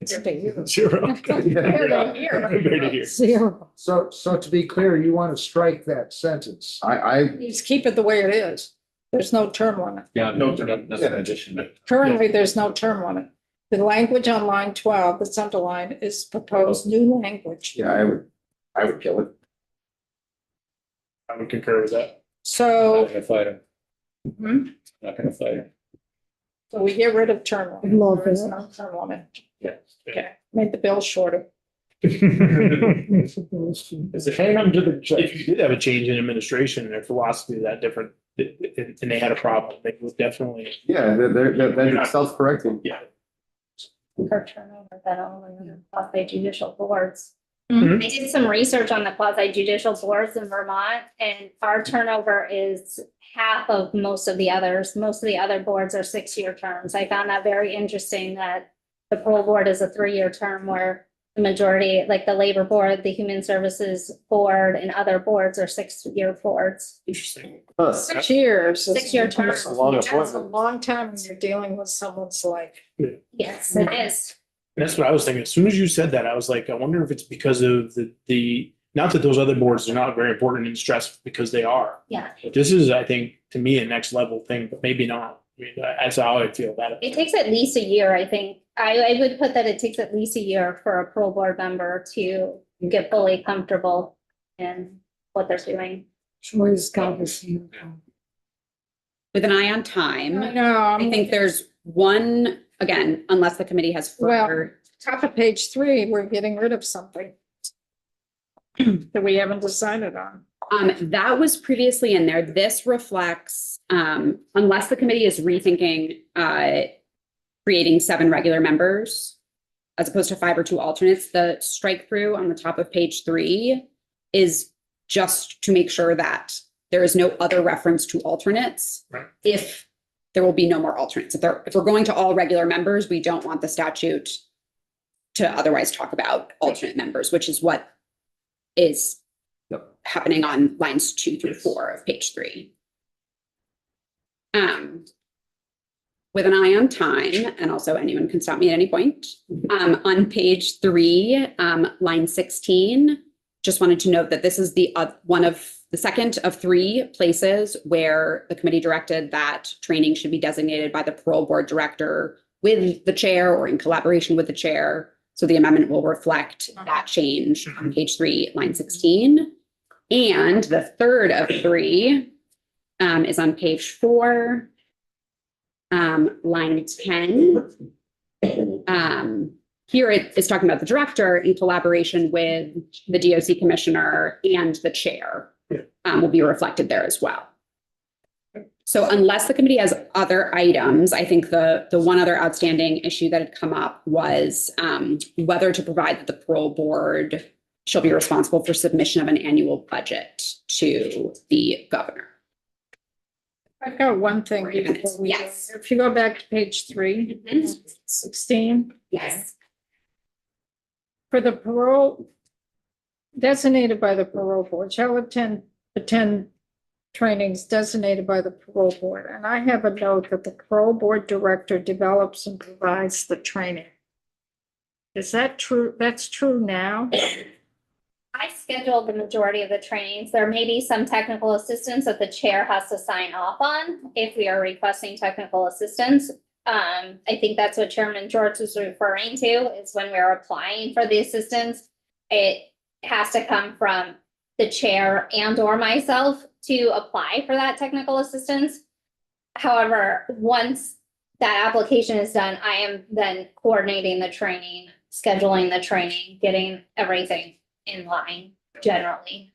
Zero. Compared to here. 0. So to be clear, you want to strike that sentence. I Just keep it the way it is. There's no term limit. Yeah, No, that's an addition. Currently, there's no term limit. The language on line 12, that's underlined, is proposed new language. yeah, I would kill it. I would concur with that. So, Not gonna fight him. Hmm? Not gonna fight him. so we get rid of term limit. Love There is it. no term limit. Yeah. Okay, made the bill shorter. It's a shame if you did have a change in administration and their philosophy is that different, and they had a problem, they would definitely, Yeah, that's self-correcting. yeah. Per turnover than only quasi judicial boards. Mhm. I did some research on the quasi judicial boards in Vermont, and our turnover is half of most of the others. Most of the other boards are 6-year terms. I found that very interesting that the parole board is a 3-year term, where The majority, like the labor board, the human services board and other boards are 6-year boards. Interesting. 6 years. is- 6-year term. That's a long That's a appointment. long time when you're dealing with someone's life. Yes, it is. That's what I was thinking. As soon as you said that, I was like, I wonder if it's because of the not that those other boards are not very important and stressful, because they are. Yeah. But this is, I think, to me, a next level thing, but maybe not. I mean, that's how I feel about it. It takes at least a year, I think. I would put that it takes at least a year for a parole board member to get fully comfortable in what they're doing. Troy's got his hand up. With an eye on time, No, I think there's one, again, unless the committee has Well- further. top of page 3, we're getting rid of something that we haven't decided on. That was previously in there. This reflects, unless the committee is rethinking, creating 7 regular members as opposed to 5 or 2 alternates, the strike through on the top of page 3 is just to make sure that there is no other reference to alternates. Right. If there will be no more alternates. If we're going to all regular members, we don't want the statute to otherwise talk about alternate members, which is what is happening on lines 2 through 4 of page 3. With an eye on time, and also anyone can stop me at any point, on page 3, line 16, just wanted to note that this is the second of 3 places where the committee directed that training should be designated by the parole board director with the chair or in collaboration with the chair. So the amendment will reflect that change on page 3, line 16. And the third of 3 is on page 4, line 10. Here it is talking about the director in collaboration with the DOC commissioner and the chair, will be reflected there as well. So unless the committee has other items, I think the one other outstanding issue that had come up was whether to provide that the parole board shall be responsible for submission of an annual budget to the governor. I've got one thing. before we go. Yes. If you go back to page 3, 16, Yes. for the parole designated by the parole board shall attend trainings designated by the parole board. And I have a note that the parole board director develops and provides the training. Is that true? That's true now? I scheduled the majority of the trainings. There may be some technical assistance that the chair has to sign off on if we are requesting technical assistance. I think that's what Chairman George was referring to, is when we're applying for the assistance, it has to come from the chair and or myself to apply for that technical assistance. However, once that application is done, I am then coordinating the training, scheduling the training, getting everything in line generally.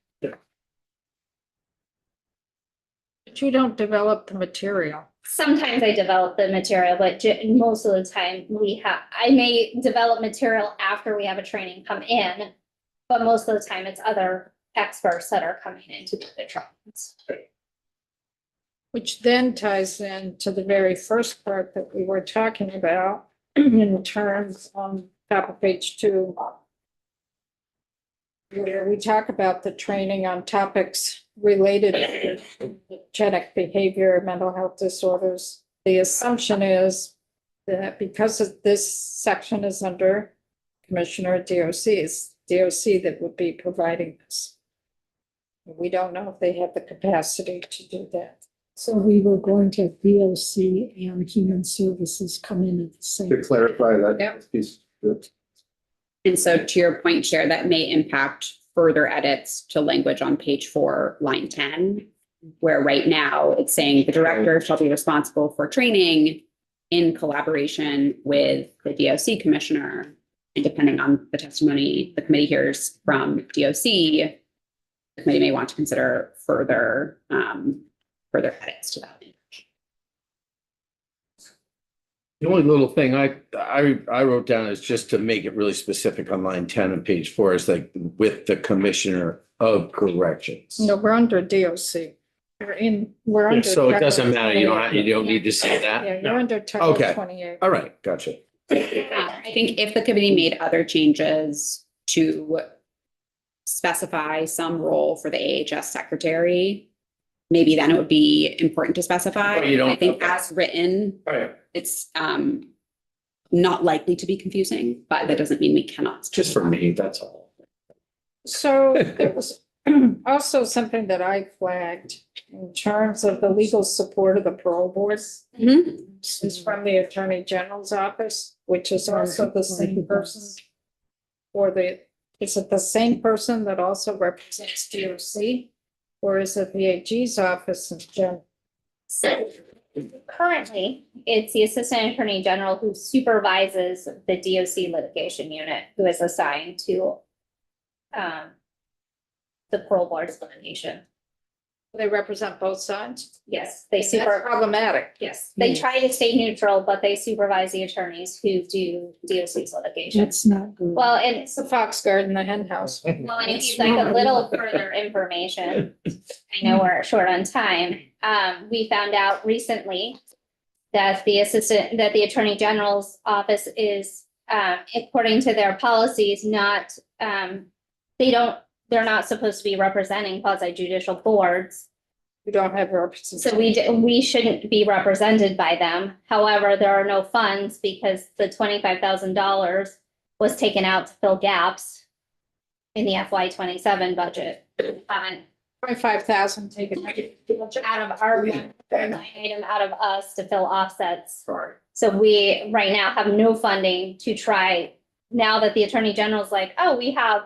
But you don't develop the material. Sometimes I develop the material, but most of the time I may develop material after we have a training come in, but most of the time it's other experts that are coming in to do the trainings. Which then ties in to the very first part that we were talking about in terms on top of page 2. Where we talk about the training on topics related to genetic behavior, mental health disorders. The assumption is that because of this section is under Commissioner DOC's, DOC that would be providing this. We don't know if they have the capacity to do that. So we were going to have DOC and Human Services come in at the same To time. clarify Yep. that piece. And so to your point, Chair, that may impact further edits to language on page 4, line 10, where right now it's saying the director shall be responsible for training in collaboration with the DOC commissioner. And depending on the testimony the committee hears from DOC, the committee may want to consider further edits to that. The only little thing I wrote down is just to make it really specific on line 10 and page 4 is like with the Commissioner of Corrections. No, we're under DOC. We're under. So it doesn't Title matter. You don't need to say Yeah, that. you're under Title Okay. 28. All right, gotcha. I think if the committee made other changes to specify some role for the AHS secretary, maybe then it would be important to specify. But you don't- I think okay. as written, Oh, yeah. it's not likely to be confusing, but that doesn't mean we cannot. Just for me, that's all. So there was also something that I flagged in terms of the legal support of the parole boards. Mhm. This is from the Attorney General's office, which is also the same person. Is it the same person that also represents DOC? Or is it the AG's office in general? So currently, it's the Assistant Attorney General who supervises the DOC litigation unit, who is assigned to the parole board's litigation. They represent both sides? Yes, they That's problematic. yes, they try to stay neutral, but they supervise the attorneys who do DOC's litigation. That's not good. Well, and It's the fox garden, the hen house. well, and if you'd like a little further information, I know we're short on time. We found out recently that the Attorney General's office is, according to their policies, they're not supposed to be representing quasi judicial boards. We don't have So representation. we shouldn't be represented by them. However, there are no funds because the $25,000 was taken out to fill gaps in the FY 27 budget. Haven't 25,000 taken. out of our line item out of us to fill offsets. Sorry. So we right now have no funding to try, now that the Attorney General's like, oh, we have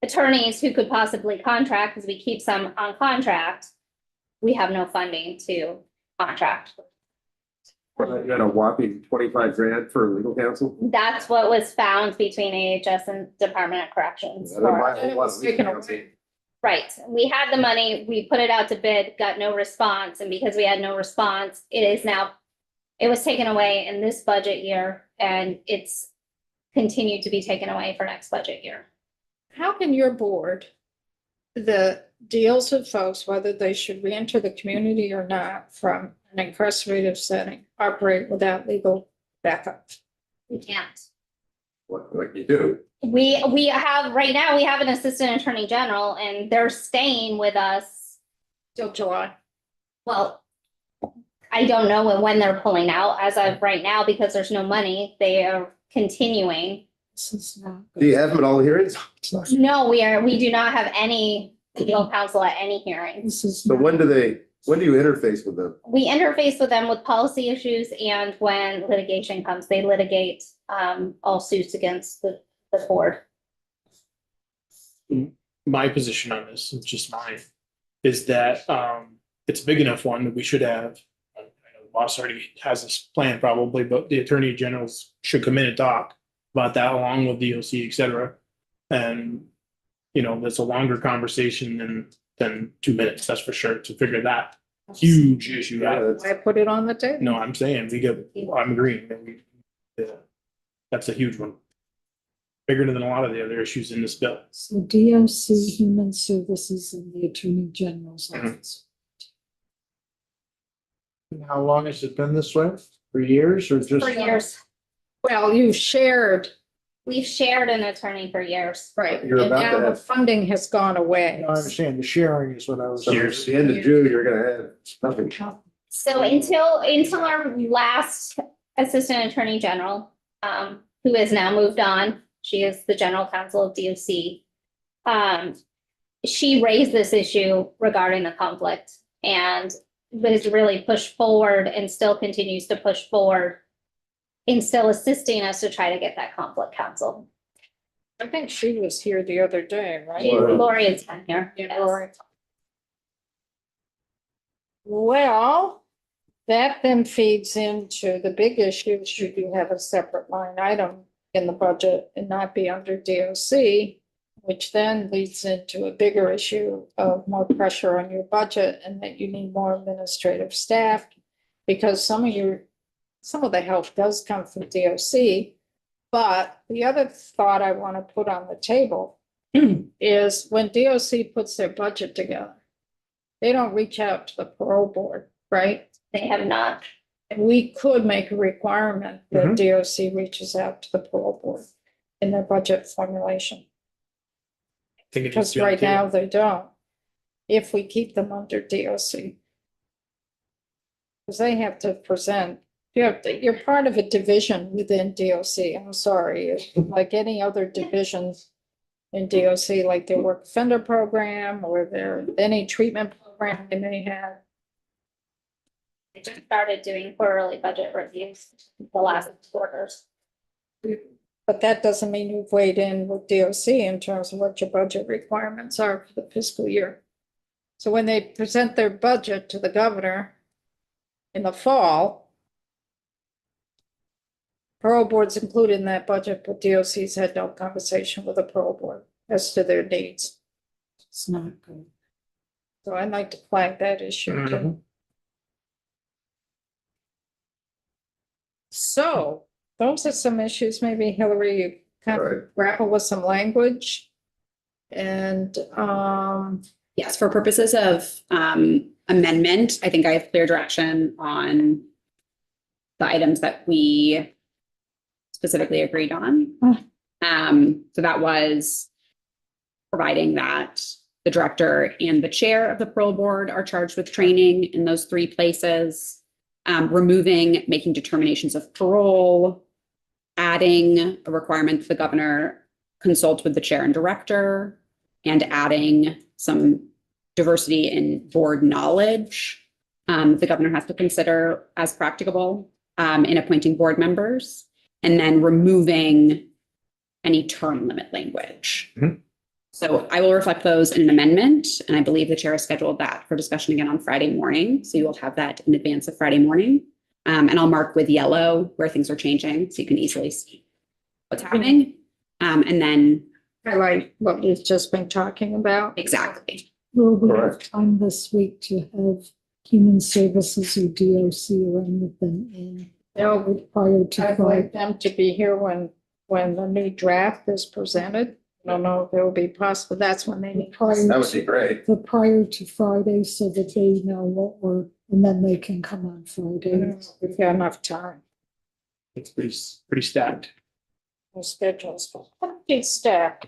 attorneys who could possibly contract because we keep some on contract. We have no funding to contract. You got a whopping 25 grand for legal counsel? That's what was found between AHS and Department of Corrections. I don't buy for- a whole lot of legal counsel. Right, we had the money, we put it out to bid, got no response, and because we had no response, it was taken away in this budget year, and it's continued to be taken away for next budget year. How can your board, that deals with folks, whether they should reenter the community or not from an incarcerative setting, operate without legal backup? We can't. What you do? We have, right now, we have an Assistant Attorney General, and they're staying with us. Till July. Well, I don't know when they're pulling out, as of right now, because there's no money, they are continuing. This is not Do good. you have them at all the hearings? No, we do not have any legal counsel at any hearings. This is. So not- when do you interface with them? We interface with them with policy issues, and when litigation comes, they litigate all suits against the board. My position on this, it's just mine, is that it's a big enough one that we should have. I know the boss already has this plan probably, but the attorney generals should come in and talk about that along with DOC, et cetera. And, that's a longer conversation than 2 minutes, that's for sure, to figure that huge issue Yeah, out. that's- I put it on the table. No, I'm saying I'm agreeing that that's a huge one. Bigger than a lot of the other issues in this bill. So DOC, Human Services, and the Attorney General's Mhm. office. And how long has it been this way? For years or just? For years, Well, you shared, we've shared an attorney for years. right, You're and about to now the have- funding has gone away. No, I understand the sharing is what I was. So at the end of June, you're gonna have nothing. So until our last Assistant Attorney General, who has now moved on, she is the General Counsel of DOC. She raised this issue regarding the conflict and has really pushed forward and still continues to push forward in still assisting us to try to get that conflict counsel. I think she was here the other day, right? Lori has been here. Yeah, yes. Lori. Well, that then feeds into the big issue, should you have a separate line item in the budget and not be under DOC, which then leads into a bigger issue of more pressure on your budget and that you need more administrative staff. Because some of the help does come from DOC. But the other thought I want to put on the table is when DOC puts their budget together, they don't reach out to the parole board, right? They have not. And we could make a requirement that DOC reaches out to the parole board in their budget formulation. Think it needs Because to be on the right now table. they don't. If we keep them under DOC. Because they have to present, you're part of a division within DOC, I'm sorry, it's like any other divisions in DOC, like their work offender program or their, any treatment program they may have. I just started doing quarterly budget reviews the last quarters. But that doesn't mean you've weighed in with DOC in terms of what your budget requirements are for the fiscal year. So when they present their budget to the governor in the fall, parole board's included in that budget, but DOC's had no conversation with the parole board as to their needs. It's not good. So I'd like to flag that issue too. So those are some issues, maybe Hillary, you kind of grapple with some language. And Yes, for purposes of amendment, I think I have clear direction on the items that we specifically agreed on. So that was providing that the director and the chair of the parole board are charged with training in those 3 places, removing making determinations of parole, adding a requirement that the governor consult with the chair and director, and adding some diversity in board knowledge the governor has to consider as practicable in appointing board members, and then removing any term limit language. So I will reflect those in an amendment, and I believe the chair has scheduled that for discussion again on Friday morning. So you will have that in advance of Friday morning. And I'll mark with yellow where things are changing so you can easily see what's happening. And then highlight what we've just been talking about. exactly. Will we have time this week to have human services or DOC run with them in prior to I'd like them to be here when the new draft is presented. I don't know if it will be possible. That's when they need. That would be great. the prior to Friday so that they know what we're, and then they can come on Friday. We've got enough time. It's pretty stacked. The schedule's pretty stacked.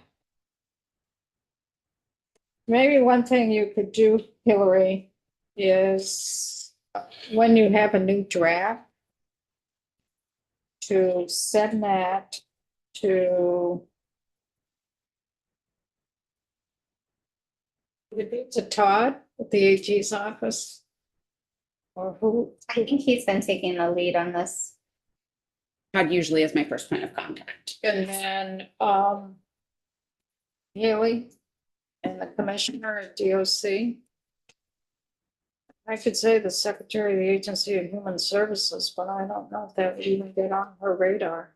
Maybe one thing you could do, Hillary, is when you have a new draft, to send that to would it be to Todd at the AG's office? Or who? I think he's been taking the lead on this. Todd usually is my first point of contact. And then, Haley and the commissioner at DOC. I could say the secretary of the Agency of Human Services, but I don't know if that would even get on her radar.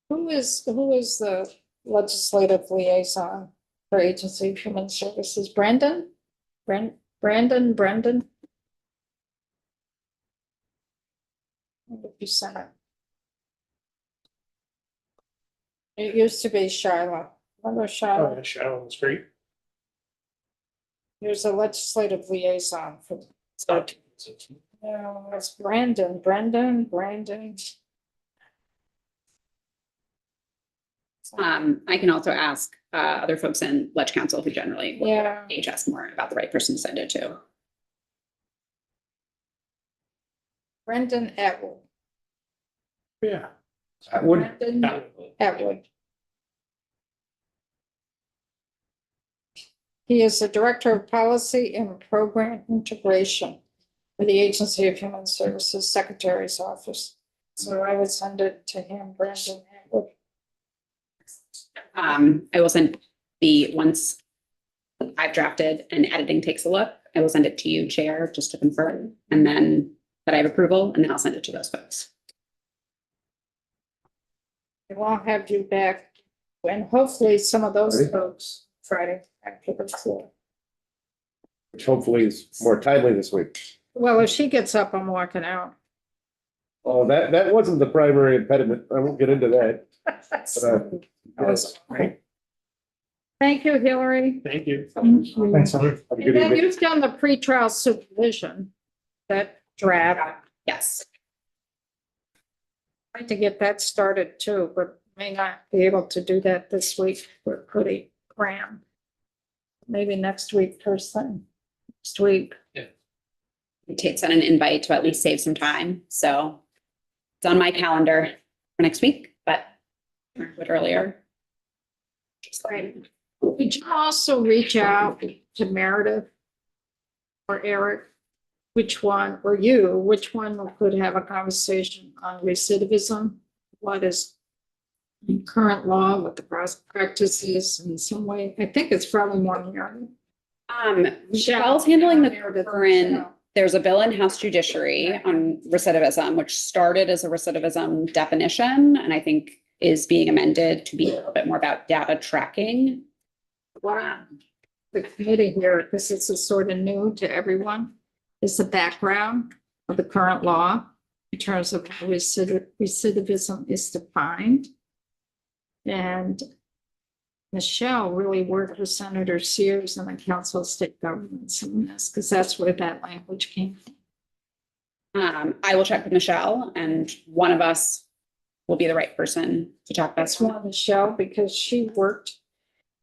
Who is the legislative liaison for Agency of Human Services? Brendan? Brendan? What you sent it? It used to be Shyla. Remember Oh, Shyla? the shadow was great. There's a legislative liaison for. No, it's Brandon. I can also ask other folks in Ledge Council who generally Yeah. ask more about the right person to send it to. Brendan Atwood. Yeah. Brendan Atwood. He is the Director of Policy and Program Integration for the Agency of Human Services Secretary's Office. So I would send it to him, Brendan Atwood. I will send once I've drafted and editing takes a look, I will send it to you, Chair, just to confirm, and then that I have approval, and then I'll send it to those folks. I will have you back, and hopefully some of those folks Friday after the floor. Which hopefully is more timely this week. Well, if she gets up, I'm walking out. Oh, that wasn't the primary impediment. I won't get into that. Yes. Thank you, Hillary. Thank you. Thank you. Thanks, Heather. Have a And good then evening. you've done the pretrial supervision, that draft. Yes. like to get that started too, but may not be able to do that this week. We're pretty crammed. Maybe next week, first thing, next week. Tate sent an invite to at least save some time, so it's on my calendar for next week, but a bit earlier. Right. Could you also reach out to Meredith or Eric? Which one, or you, which one could have a conversation on recidivism? What is in current law, what the practices in some way? I think it's probably more Meredith. Michelle's handling the Meredith and current, Michelle. there's a bill in House Judiciary on recidivism, which started as a recidivism definition, and I think is being amended to be a little bit more about data tracking. Wow. The committee here, because this is sort of new to everyone, is the background of the current law in terms of how recidivism is defined. And Michelle really worked with Senator Sears and the Council of State Governments on this, because that's where that language came from. I will check with Michelle, and one of us will be the right person to talk about. That's one, Michelle, because she worked,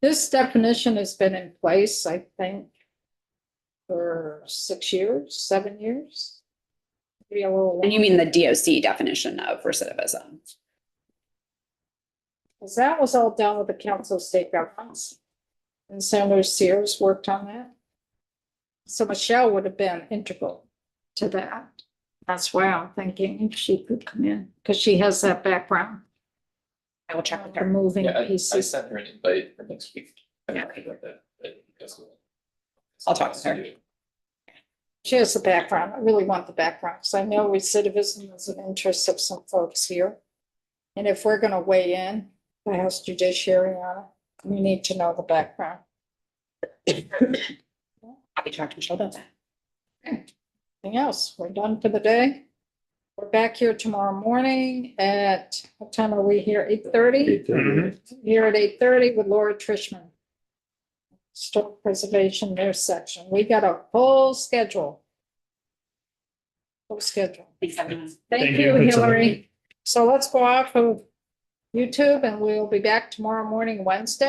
this definition has been in place, I think, for 6 years, 7 years. Maybe a little And you longer. mean the DOC definition of recidivism? Because that was all done with the Council of State Governments. And Senator Sears worked on that. So Michelle would have been integral to that. That's why I'm thinking if she could come in, because she has that background. I will check with The her. moving Yeah, I pieces. sent her an invite for next week. Yeah. I'll talk to her. She has the background. I really want the background, because I know recidivism is an interest of some folks here. And if we're gonna weigh in, the House Judiciary on it, we need to know the background. Happy to talk to Michelle about that. Anything else? We're done for the day. We're back here tomorrow morning at, what time are we here? 8:30? Here at 8:30 with Laura Trishman. Historic preservation, their section. We got a full schedule. Full schedule. Thanks, everyone. Thank Thank you. you, Thanks, Hillary. So let's go off of YouTube and we'll be back tomorrow morning, Wednesday.